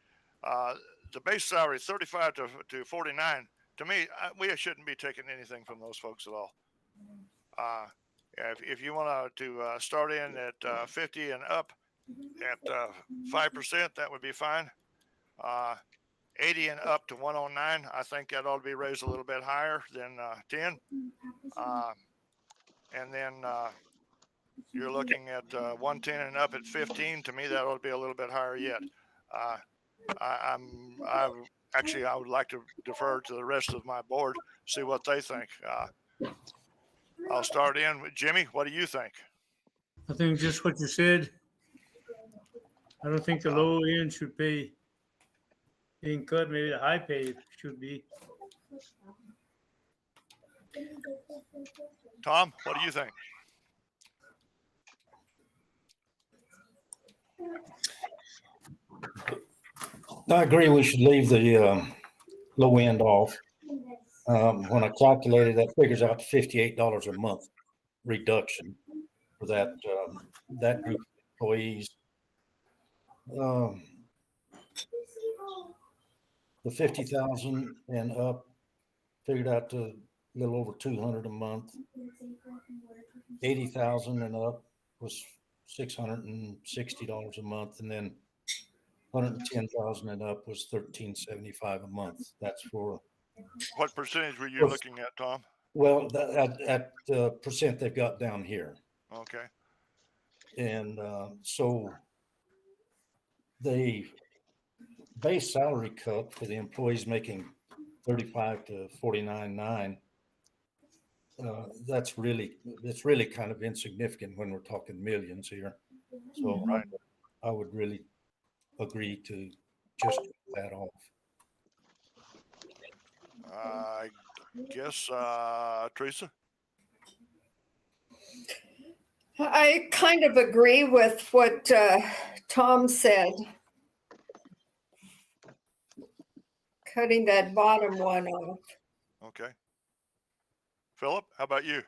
the base salary 35 to 49. To me, we shouldn't be taking anything from those folks at all. If you want to start in at 50 and up at 5%, that would be fine. 80 and up to 109, I think that ought to be raised a little bit higher than 10. And then you're looking at 110 and up at 15. To me, that ought to be a little bit higher yet. I would like to defer to the rest of my board, see what they think. I'll start in with Jimmy. What do you think? I think just what you said. I don't think the low end should pay being cut. Maybe the high pay should be. Tom, what do you think? I agree. We should leave the low end off. When I calculated that, figures out to $58 a month reduction for that group of employees. The 50,000 and up figured out to a little over 200 a month. 80,000 and up was $660 a month, and then 110,000 and up was $1,375 a month. That's for what percentage were you looking at, Tom? Well, at the percent they've got down here. Okay. And so the base salary cut for the employees making 35 to 49.9. It's really kind of insignificant when we're talking millions here. So right. I would really agree to just cut that off. I guess, Teresa? I kind of agree with what Tom said. Cutting that bottom one off. Okay. Philip, how about you?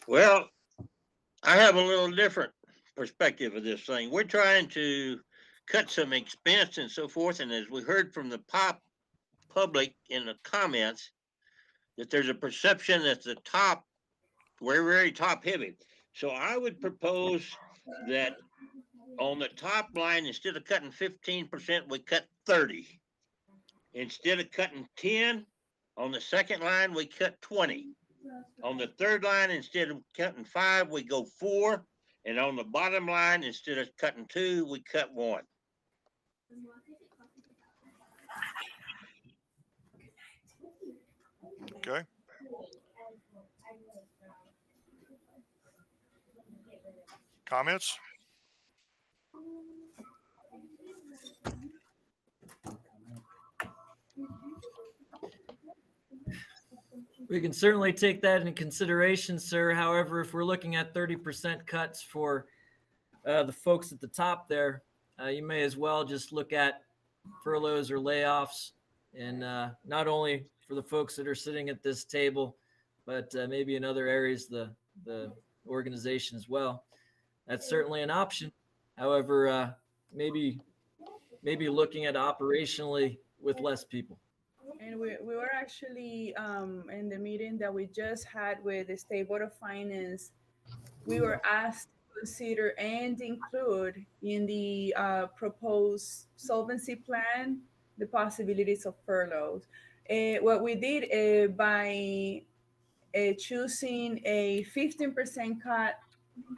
Well, I have a little different perspective of this thing. We're trying to cut some expense and so forth. And as we heard from the public in the comments, that there's a perception that the top, we're very top heavy. So I would propose that on the top line, instead of cutting 15%, we cut 30. Instead of cutting 10, on the second line, we cut 20. On the third line, instead of cutting 5, we go 4. And on the bottom line, instead of cutting 2, we cut 1. Okay. Comments? We can certainly take that into consideration, sir. However, if we're looking at 30% cuts for the folks at the top there, you may as well just look at furloughs or layoffs, and not only for the folks that are sitting at this table, but maybe in other areas the organization as well. that's certainly an option. However, maybe looking at operationally with less people. And we were actually in the meeting that we just had with the State Board of Finance, we were asked to consider and include in the proposed solvency plan the possibilities of furloughs. What we did by choosing a 15% cut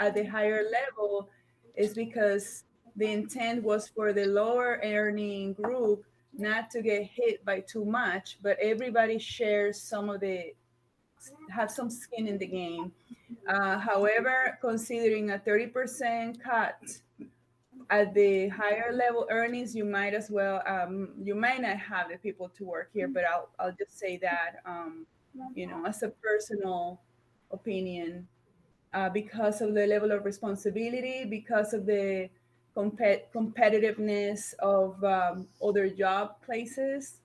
at the higher level is because the intent was for the lower earning group not to get hit by too much, but everybody shares have some skin in the game. However, considering a 30% cut at the higher level earnings, you might as well, you might not have the people to work here, but I'll just say that, as a personal opinion, because of the level of responsibility, because of the competitiveness of other job places,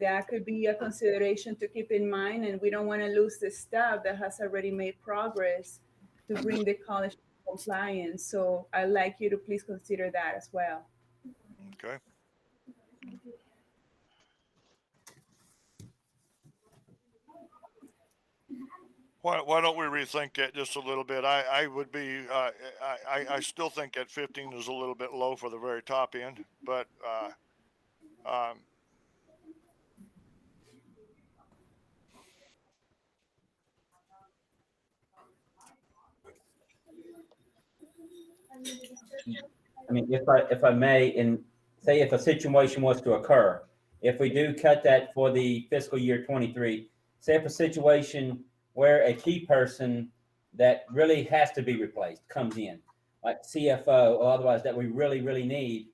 that could be a consideration to keep in mind. And we don't want to lose the staff that has already made progress to bring the college to compliance. So I'd like you to please consider that as well. Okay. Why don't we rethink that just a little bit? I would be, I still think that 15 is a little bit low for the very top end, but I mean, if I may, and say if a situation was to occur, if we do cut that for the fiscal year 23, say if a situation where a key person that really has to be replaced comes in, like CFO or otherwise that we really, really need,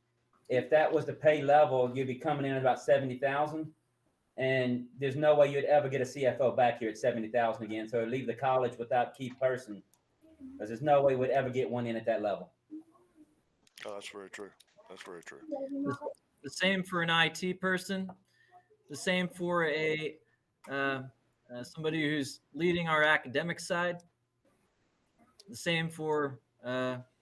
if that was the pay level, you'd be coming in at about 70,000. And there's no way you'd ever get a CFO back here at 70,000 again. So leave the college without key person, because there's no way we'd ever get one in at that level. oh, that's very true. That's very true. The same for an IT person. The same for a somebody who's leading our academic side. The same for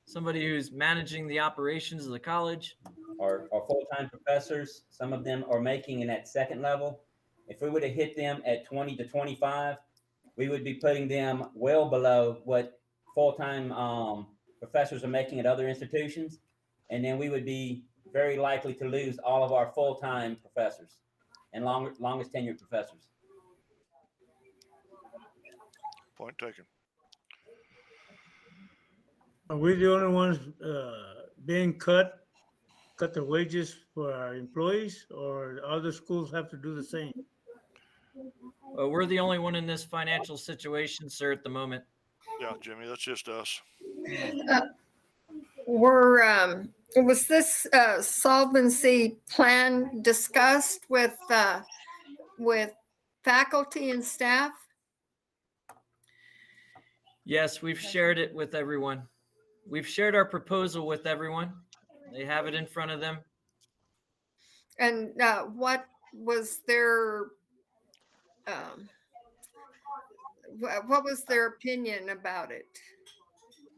somebody who's managing the operations of the college. Our full-time professors, some of them are making in that second level. If we would have hit them at 20 to 25, we would be putting them well below what full-time professors are making at other institutions. And then we would be very likely to lose all of our full-time professors and longest tenured professors. Point taken. Are we the only ones being cut the wages for our employees, or other schools have to do the same? Well, we're the only one in this financial situation, sir, at the moment. Yeah, Jimmy, that's just us. Was this solvency plan discussed with faculty and staff? Yes, we've shared it with everyone. We've shared our proposal with everyone. They have it in front of them. And what was their opinion about it?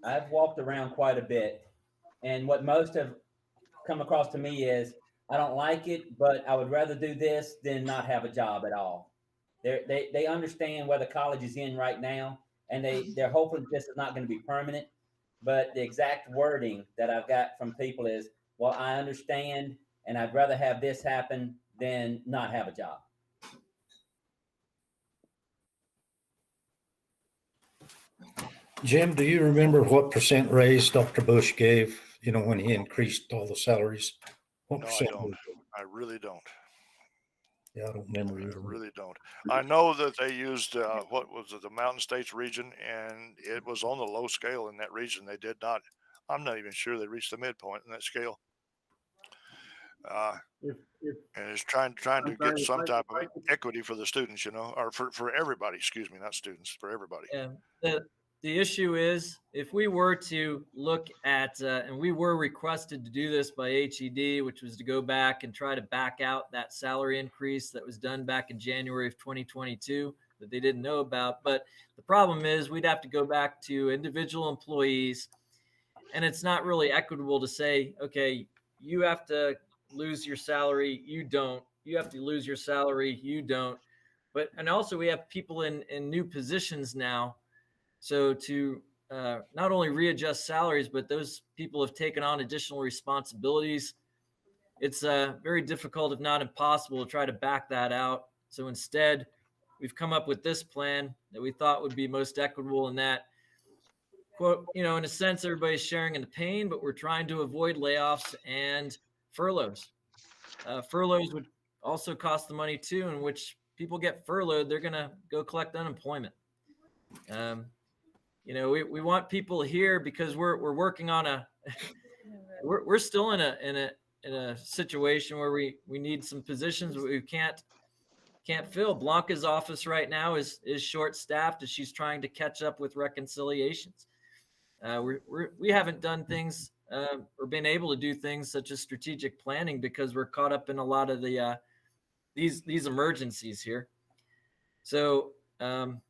I've walked around quite a bit, and what most have come across to me is, I don't like it, but I would rather do this than not have a job at all. They understand where the college is in right now, and they're hoping this is not going to be permanent. But the exact wording that I've got from people is, well, I understand, and I'd rather have this happen than not have a job. Jim, do you remember what percent raise Dr. Bush gave, when he increased all the salaries? What No, I percent? don't. I really don't. Yeah, I don't remember I either. really don't. I know that they used, what was it, the Mountain States region, and it was on the low scale in that region. They did not, I'm not even sure they reached the midpoint in that scale. And it's trying to get some type of equity for the students, or for everybody, excuse me, not students, for everybody. Yeah. The issue is, if we were to look at, and we were requested to do this by HED, which was to go back and try to back out that salary increase that was done back in January of 2022 that they didn't know about. But the problem is, we'd have to go back to individual employees And it's not really equitable to say, okay, you have to lose your salary, you don't. You have to lose your salary, you don't. But, and also we have people in new positions now. So to not only readjust salaries, but those people have taken on additional responsibilities. It's very difficult, if not impossible, to try to back that out. So instead, we've come up with this plan that we thought would be most equitable, in that, quote, in a sense, everybody's sharing in the pain, but we're trying to avoid layoffs and furloughs. Furloughs would also cost the money too, in which people get furloughed, they're going to go collect unemployment. We want people here because we're working on we're still in a situation where we need some positions that we can't fill. Blanca's office right now is short staffed as she's trying to catch up with reconciliations. We haven't done things or been able to do things such as strategic planning because we're caught up in a lot of the these emergencies here. So in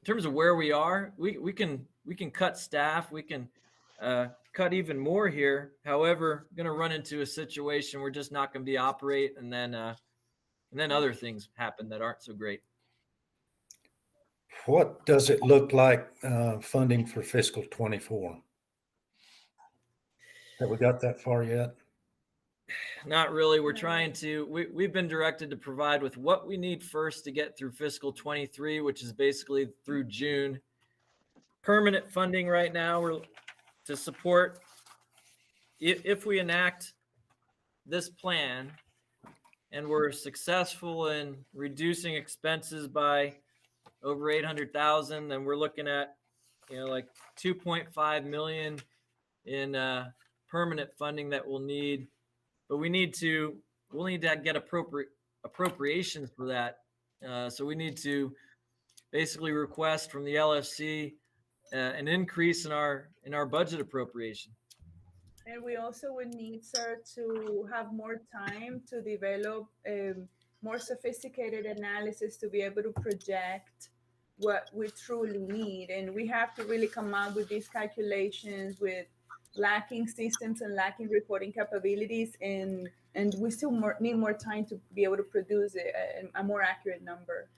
terms of where we are, we can cut staff, we can cut even more here. However, going to run into a situation we're just not going to be operate, and then other things happen that aren't so great. What does it look like funding for fiscal 24? Have we got that far yet? Not really. We're trying to, we've been directed to provide with what we need first to get through fiscal 23, which is basically through June. Permanent funding right now, we're to support, if we enact this plan and we're successful in reducing expenses by over 800,000, then we're looking at, like 2.5 million in permanent funding that we'll need. But we'll need to get appropriations for that. So we need to basically request from the LFC an increase in our budget appropriation. And we also would need, sir, to have more time to develop more sophisticated analysis to be able to project what we truly need. And we have to really come up with these calculations with lacking systems and lacking reporting capabilities. And we still need more time to be able to produce a more accurate number.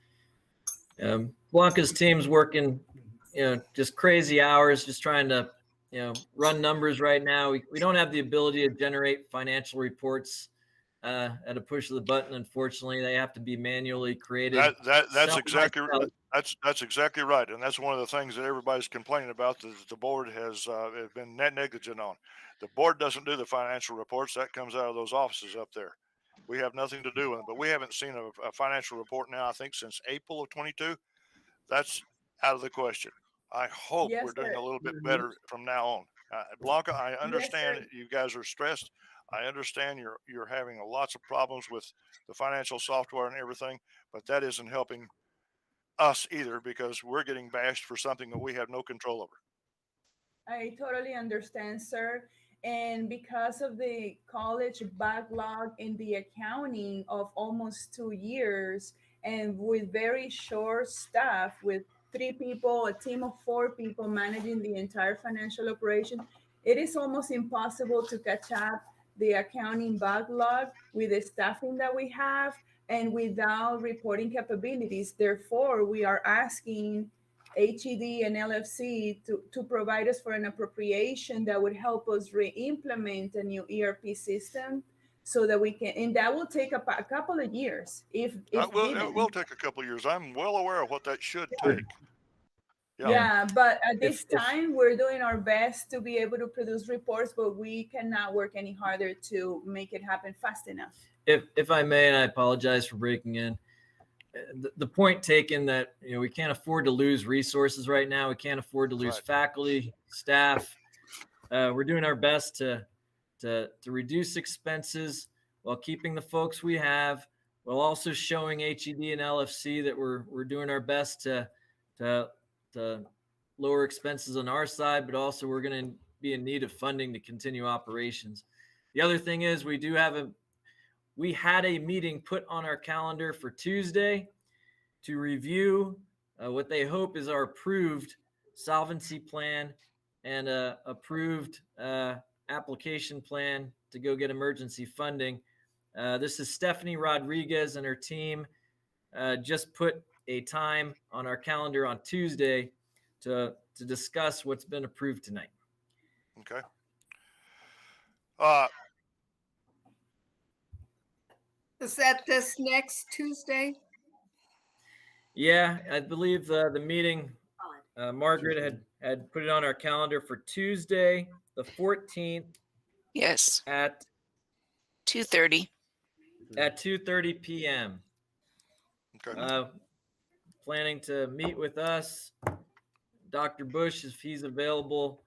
Blanca's team's working, just crazy hours, just trying to, run numbers right now. We don't have the ability to generate financial reports at a push of the button. Unfortunately, they have to be manually created. That's exactly right, and that's one of the things that everybody's complaining about that the board has been negligent on. The board doesn't do the financial reports; that comes out of those offices up there. We have nothing to do with it, but we haven't seen a financial report now, I think, since April of 22. That's out of the question. I hope we're doing a little bit better from now on. Blanca, I understand you guys are stressed. I understand you're having lots of problems with the financial software and everything, but that isn't helping us either, because we're getting bashed for something that we have no control over. I totally understand, sir. And because of the college backlog in the accounting of almost 2 years, and with very short staff, with 3 people, a team of 4 people managing the entire financial operation, it is almost impossible to catch up the accounting backlog with the staffing that we have and without reporting capabilities. Therefore, we are asking HED and LFC to provide us for an appropriation that would help us re-implement a new ERP system so that we can, and that will take a couple of years. It will take a couple of years. I'm well aware of what that should take. Yeah, but at this time, we're doing our best to be able to produce reports, but we cannot work any harder to make it happen fast enough. If I may, and I apologize for breaking in, the point taken that we can't afford to lose resources right now. We can't afford to lose faculty, staff. We're doing our best to reduce expenses while keeping the folks we have, while also showing HED and LFC that we're doing our best to lower expenses on our side, but also we're going to be in need of funding to continue operations. The other thing is we had a meeting put on our calendar for Tuesday to review what they hope is our approved solvency plan and approved application plan to go get emergency funding. This is Stephanie Rodriguez and her team just put a time on our calendar on Tuesday to discuss what's been approved tonight. Okay. Is that this next Tuesday? Yeah, I believe the meeting, Margaret had put it on our calendar for Tuesday, the 14th. Yes. At 2:30. At 2:30 p.m. Okay. Planning to meet with us, Dr. Bush, if he's available,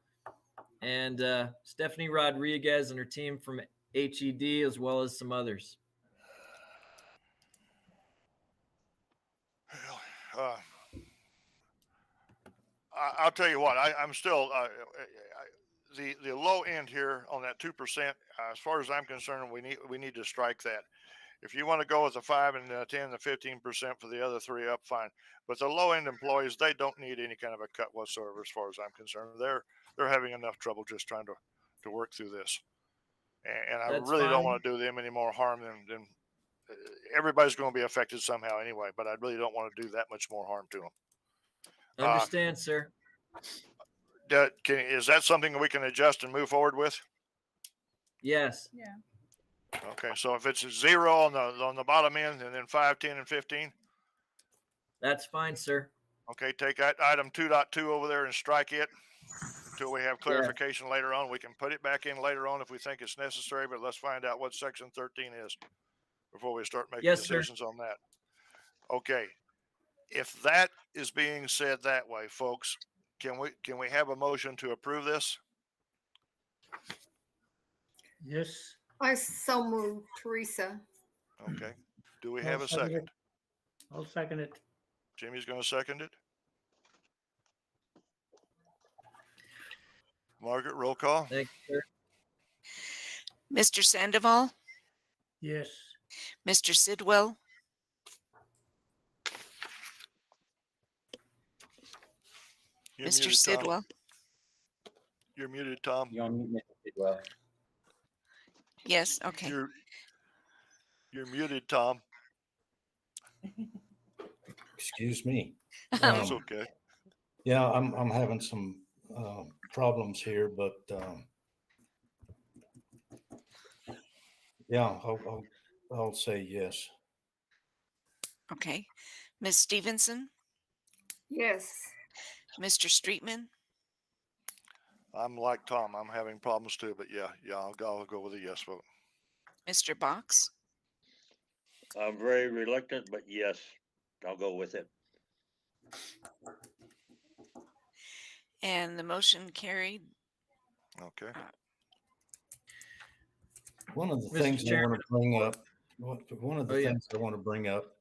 and Stephanie Rodriguez and her team from HED, as well as some others. I'll tell you what, I'm still the low end here on that 2%. As far as I'm concerned, we need to strike that. If you want to go with the 5 and 10 and 15% for the other three up, fine. But the low end employees, they don't need any kind of a cut whatsoever, as far as I'm concerned. They're having enough trouble just trying to work through this, and I That's really don't fine. want to do them any more harm than everybody's going to be affected somehow anyway. But I really don't want to do that much more harm to them. Understand, sir. Is that something we can adjust and move forward with? Yes. Yeah. Okay, so if it's a 0 on the bottom end and then 5, 10, and 15. That's fine, sir. Okay, take that item 2.2 over there and strike it until we have clarification later on. We can put it back in later on if we think it's necessary, but let's find out what section 13 is before we start making decisions on that. Okay, if that is being said that way, folks, can we have a motion to approve this? Yes. I so moved, Teresa. Okay. Do we have a second second? I'll second it. Jimmy's going to second it. Margaret, roll call. Thank you, sir. Mr. Sandoval, Yes. Mr. Sidwell, You're Mr. muted, Tom. Sidwell. You're muted, Tom. You're on mute, Mr. Sidwell. Yes, okay. You're muted, Tom. Excuse me. That's okay. Yeah, I'm having some problems here, but yeah, I'll say yes. Okay. Ms. Stevenson, Yes. Mr. Streetman, I'm like Tom. I'm having problems too, but yeah, I'll go with a yes vote. Mr. Box, I'm very reluctant, but yes, I'll go with it. and the motion carried. Okay. One of the Mr. things I Chairman. want to bring up, one of the Oh, yeah. things I want to bring up,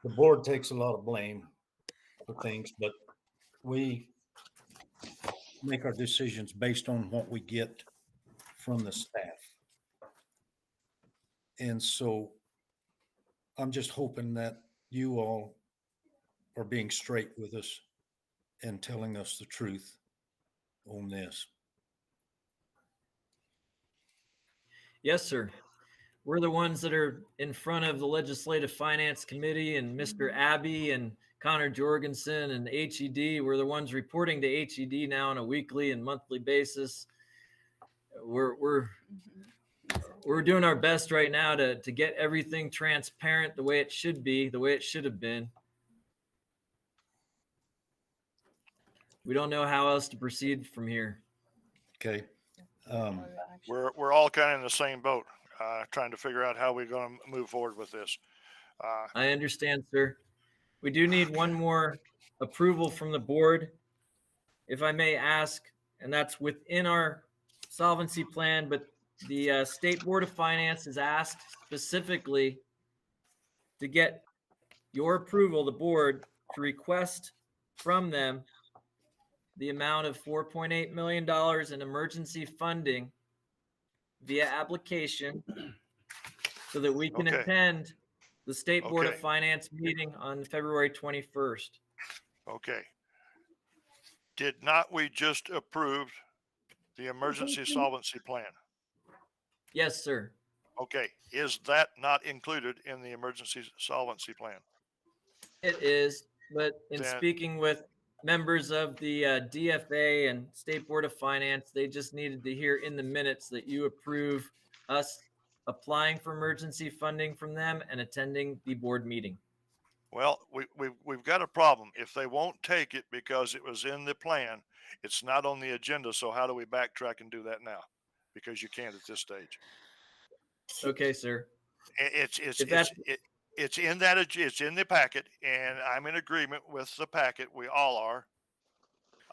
the board takes a lot of blame for things, but we make our decisions based on what we get from the staff. And so I'm just hoping that you all are being straight with us and telling us the truth on this. Yes, sir. We're the ones that are in front of the Legislative Finance Committee and Mr. Abbey and Connor Jorgensen and HED. We're the ones reporting to HED now on a weekly and monthly basis. We're doing our best right now to get everything transparent the way it should be, the way it should have been. We don't know how else to proceed from here. Okay. We're all kind of in the same boat, trying to figure out how we're going to move forward with this. I understand, sir. We do need one more approval from the board, if I may ask, and that's within our solvency plan, but the State Board of Finance is asked specifically to get your approval, the board, to request from them the amount of $4.8 million in emergency funding via application so that we can attend the State Board of Okay. Finance meeting on February 21st. Okay. Did not we just approve the emergency solvency plan? Yes, sir. Okay, is that not included in the emergency solvency plan? It is, but in Then- speaking with members of the DFA and State Board of Finance, they just needed to hear in the minutes that you approve us applying for emergency funding from them and attending the board meeting. Well, we've got a problem. If they won't take it because it was in the plan, it's not on the agenda. So how do we backtrack and do that now? Because you can't at this stage. Okay, sir. It's If that's- it's in that it's in the packet, and I'm in agreement with the packet. We all are.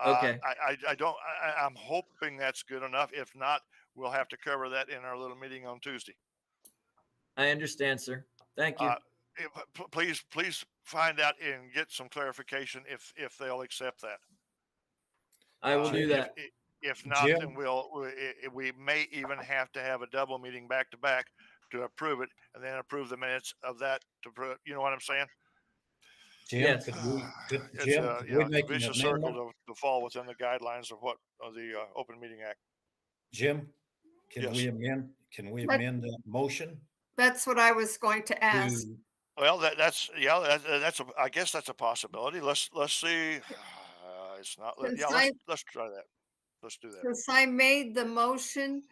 Okay. I'm hoping that's good enough. If not, we'll have to cover that in our little meeting on Tuesday. I understand, sir. Thank you. Please find out and get some clarification if they'll accept that. I will do that. If not, Jim? then we may even have to have a double meeting back to back to approve it, and then approve the minutes of that to prove. You know what I'm saying? Jim, Yes. could we, could, It's Jim, a, could yeah, we it's a make an vicious circle amendment? to fall within the guidelines of the Open Meeting Act. Jim, can Yes. we amend that motion? That's what I was going to ask. to- Well, that's I guess that's a possibility. Let's see. It's not. Since Let's try that. Let's do that. Since I made the motion,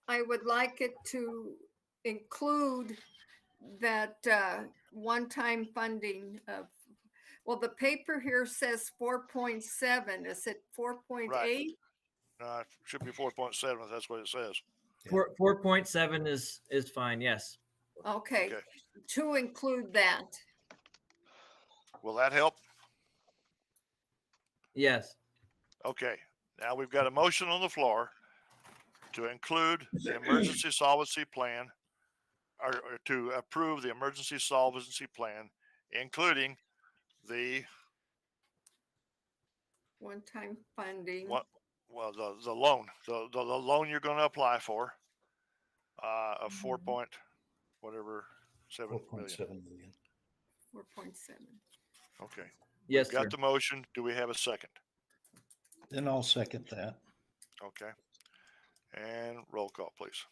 I would like it to include that one-time funding of, well, the paper here says 4.7. Is it 4.8? It should be 4.7. If that's what it says. 4.7 is fine. Yes. Okay, Okay. to include that. Will that help? Yes. Okay. Now we've got a motion on the floor to include the emergency solvency plan, or to approve the emergency solvency plan, including the One-time funding. the loan, the loan you're going to apply for, of 4 point whatever 7 million. 4.7 million. 4.7. Okay. Yes, Got sir. the motion. Do we have a second? Then I'll second that. Okay. And roll call, please.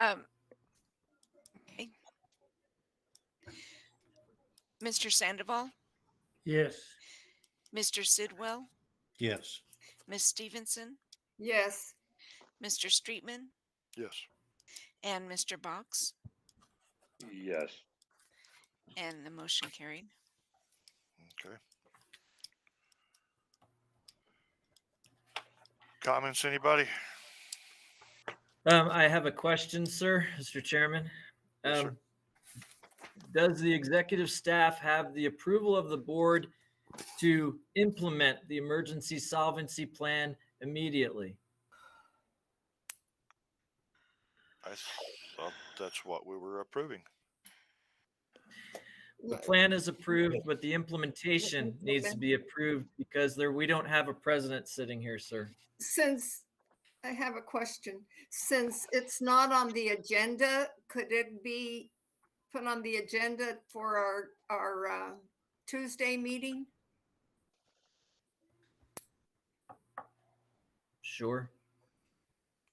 Okay. Mr. Sandoval, Yes. Mr. Sidwell, Yes. Ms. Stevenson, Yes, Mr. Streetman, Yes. and Mr. Box, Yes. and the motion carried. Okay. Comments, anybody? I have a question, sir, Mr. Chairman. Yes, sir. Does the executive staff have the approval of the board to implement the emergency solvency plan immediately? I thought that's what we were approving. The plan is approved, but the implementation needs to be approved because we don't have a president sitting here, sir. since I have a question, since it's not on the agenda, could it be put on the agenda for our Tuesday meeting? Sure.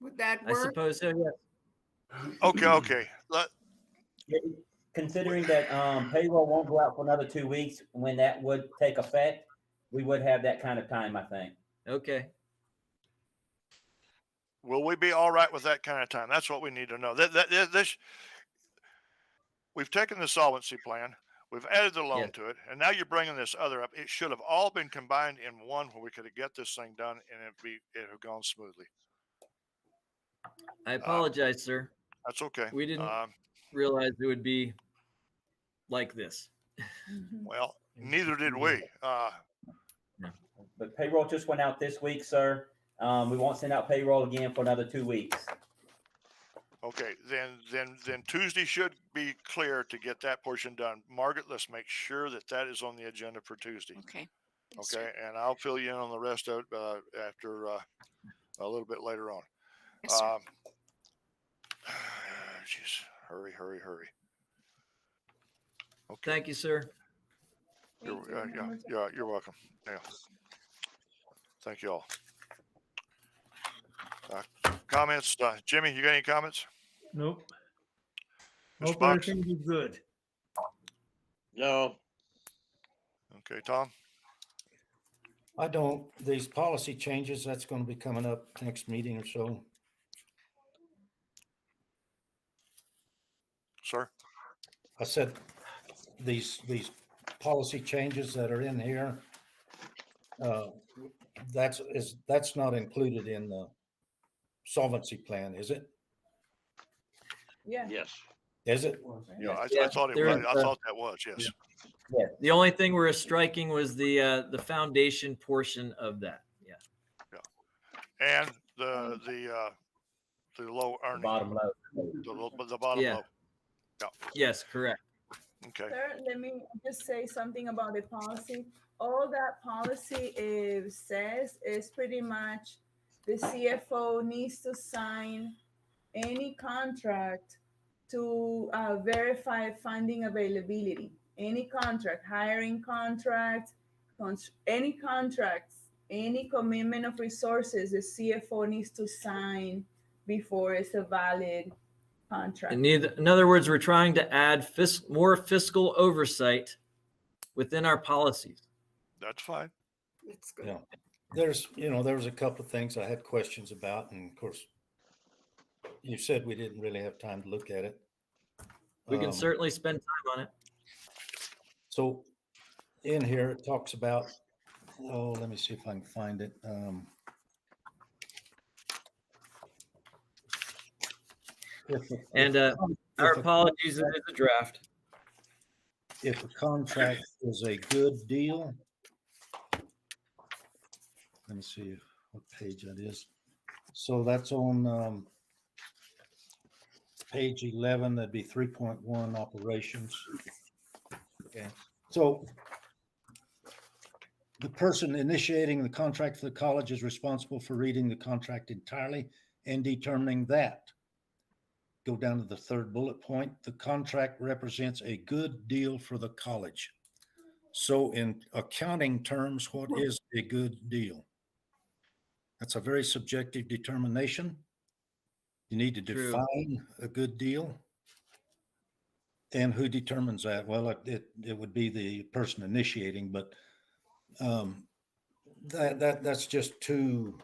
Would that I work? suppose so, yes. Okay. Considering that payroll won't go out for another 2 weeks, when that would take effect, we would have that kind of time, I think. Okay. Will we be all right with that kind of time? That's what we need to know. We've taken the solvency plan, we've added the loan Yes. to it, and now you're bringing this other up. It should have all been combined in one where we could have get this thing done and it have gone smoothly. I apologize, sir. That's okay. We didn't realize it would be like this. Well, neither did we. But payroll just went out this week, sir. We won't send out payroll again for another 2 weeks. Okay, then Tuesday should be clear to get that portion done. Margaret, let's make sure that is on the agenda for Tuesday. Okay. Yes, Okay, sir. and I'll fill you in on the rest of it after a little bit later on. Yes, sir. Jeez, hurry. Okay. Thank you, sir. Thank you. You're welcome. Yeah. Thank you all. Comments, Jimmy, you got any comments? Nope. Mr. Hope Box? everything is good. No, Okay, Tom? I don't, these policy changes, that's going to be coming up next meeting or so. Sir? I said, these policy changes that are in here, that's not included in the solvency plan, is it? Yeah. yes. Is it? Yeah, I Yeah, thought it there was. is, I thought that was, yes. Yeah. The only thing we're striking was the foundation portion of that. Yeah. And the low The earning, bottom low. the bottom Yeah. low. Yeah. Yes, correct. Okay. Sir, let me just say something about the policy. All that policy says is pretty much the CFO needs to sign any contract to verify funding availability. Any contract, hiring contract, any contracts, any commitment of resources, the CFO needs to sign before it's a valid contract. In other words, we're trying to add more fiscal oversight within our policies. That's fine. It's good. Yeah. There was a couple of things I had questions about, and of course, you said we didn't really have time to look at it. We can certainly spend time on it. So in here, it talks about, let me see if I can find it. And our apologies, it is a draft. If a contract is a good deal, let me see what page that is. So that's on page 11, that'd be 3.1 operations. Okay. So the person initiating the contract for the college is responsible for reading the contract entirely and determining that. Go down to the third bullet point. The contract represents a good deal for the college. So in accounting terms, what is a good deal? That's a very subjective determination. You need to True. define a good deal. And who determines that? Well, it would be the person initiating, but that's just too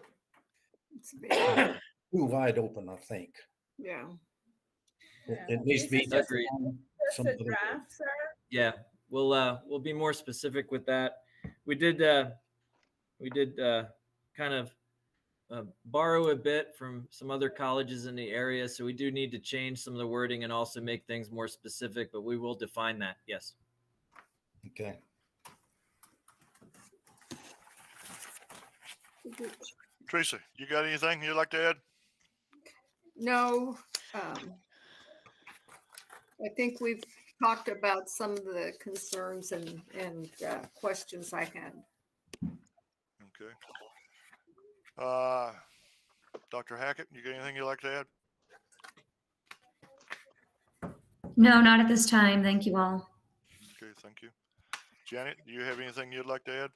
wide open, I think. Yeah. It needs to be This is just some a other way. draft, sir. Yeah, we'll be more specific with that. We did kind of borrow a bit from some other colleges in the area, so we do need to change some of the wording and also make things more specific, but we will define that. Yes. Okay. Teresa, you got anything you'd like to add? No, I think we've talked about some of the concerns and questions I had. Okay. Dr. Hackett, you got anything you'd like to add? No, not at this time. Thank you all. Okay, thank you. Janet, do you have anything you'd like to add?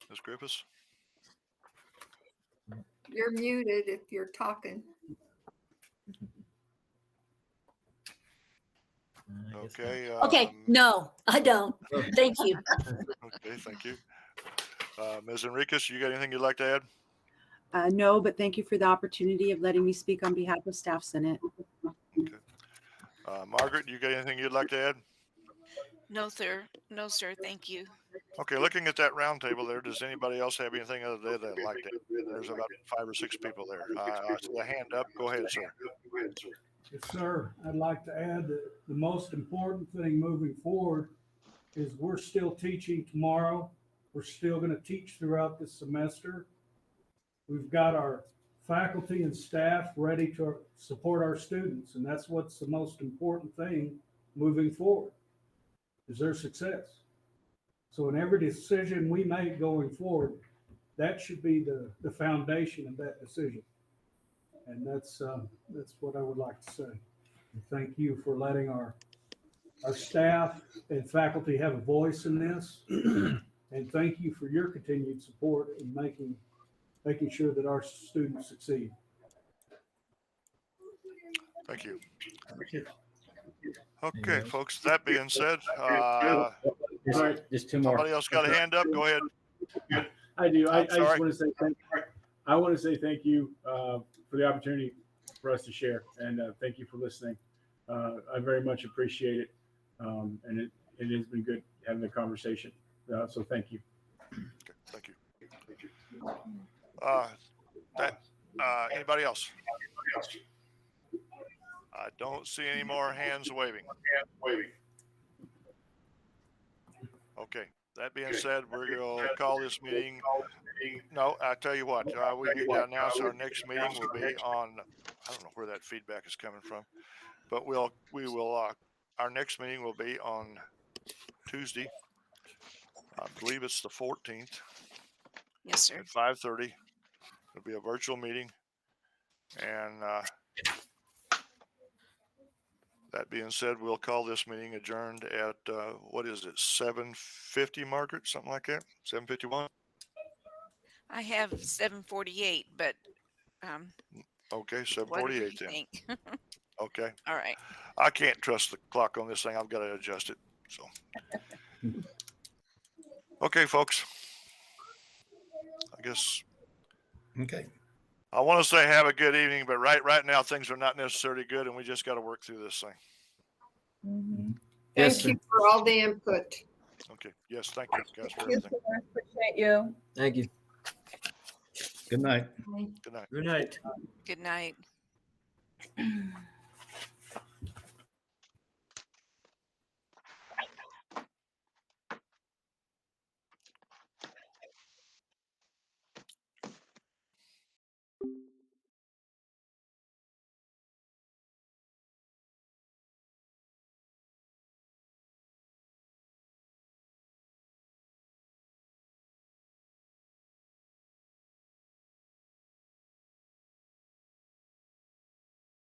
Ms. Griffiths? You're muted if you're talking. Okay. Okay, no, I don't. Thank you. Okay, thank you. Ms. Enriquez, you got anything you'd like to add? No, but thank you for the opportunity of letting me speak on behalf of Staff Senate. Okay. Margaret, you got anything you'd like to add? No, sir. No, sir. Thank you. Okay, looking at that round table there, does anybody else have anything other than they'd like to add? There's about 5 or 6 people there. I see a hand up. Go ahead, sir. Yes, sir. I'd like to add that the most important thing moving forward is we're still teaching tomorrow. We're still going to teach throughout this semester. We've got our faculty and staff ready to support our students, and that's what's the most important thing moving forward, is their success. So in every decision we make going forward, that should be the foundation of that decision. And that's what I would like to say. And thank you for letting our staff and faculty have a voice in this. And thank you for your continued support in making sure that our students succeed. Thank you. Thank you. Okay, folks, that being said, Just two more. somebody else got a hand up? Go ahead. I do. I I'm just sorry. want to say thank you for the opportunity for us to share, and thank you for listening. I very much appreciate it, and it has been good having the conversation. So thank you. Okay, thank you. Anybody else? I don't see any more hands waving. Okay, that being said, we're going to call this meeting. No, I tell you what, we need to announce our next meeting will be on, I don't know where that feedback is coming from, but we will, our next meeting will be on Tuesday. I believe it's the 14th. Yes, sir. At 5:30. It'll be a virtual meeting. And that being said, we'll call this meeting adjourned at, what is it, 7:50, Margaret? Something like that? 7:51? I have 7:48, but Okay, whatever you 7:48 then. think. Okay. All right. I can't trust the clock on this thing. I've got to adjust it. So. Okay, folks. I guess. Okay. I want to say have a good evening, but right now things are not necessarily good, and we just got to work through this thing. Mm-hmm. Yes, Thank you for all the input. Okay. Yes. Thank you guys for You, everything. sir. Appreciate you. Thank you. Good night. Good night. Good night. Good night.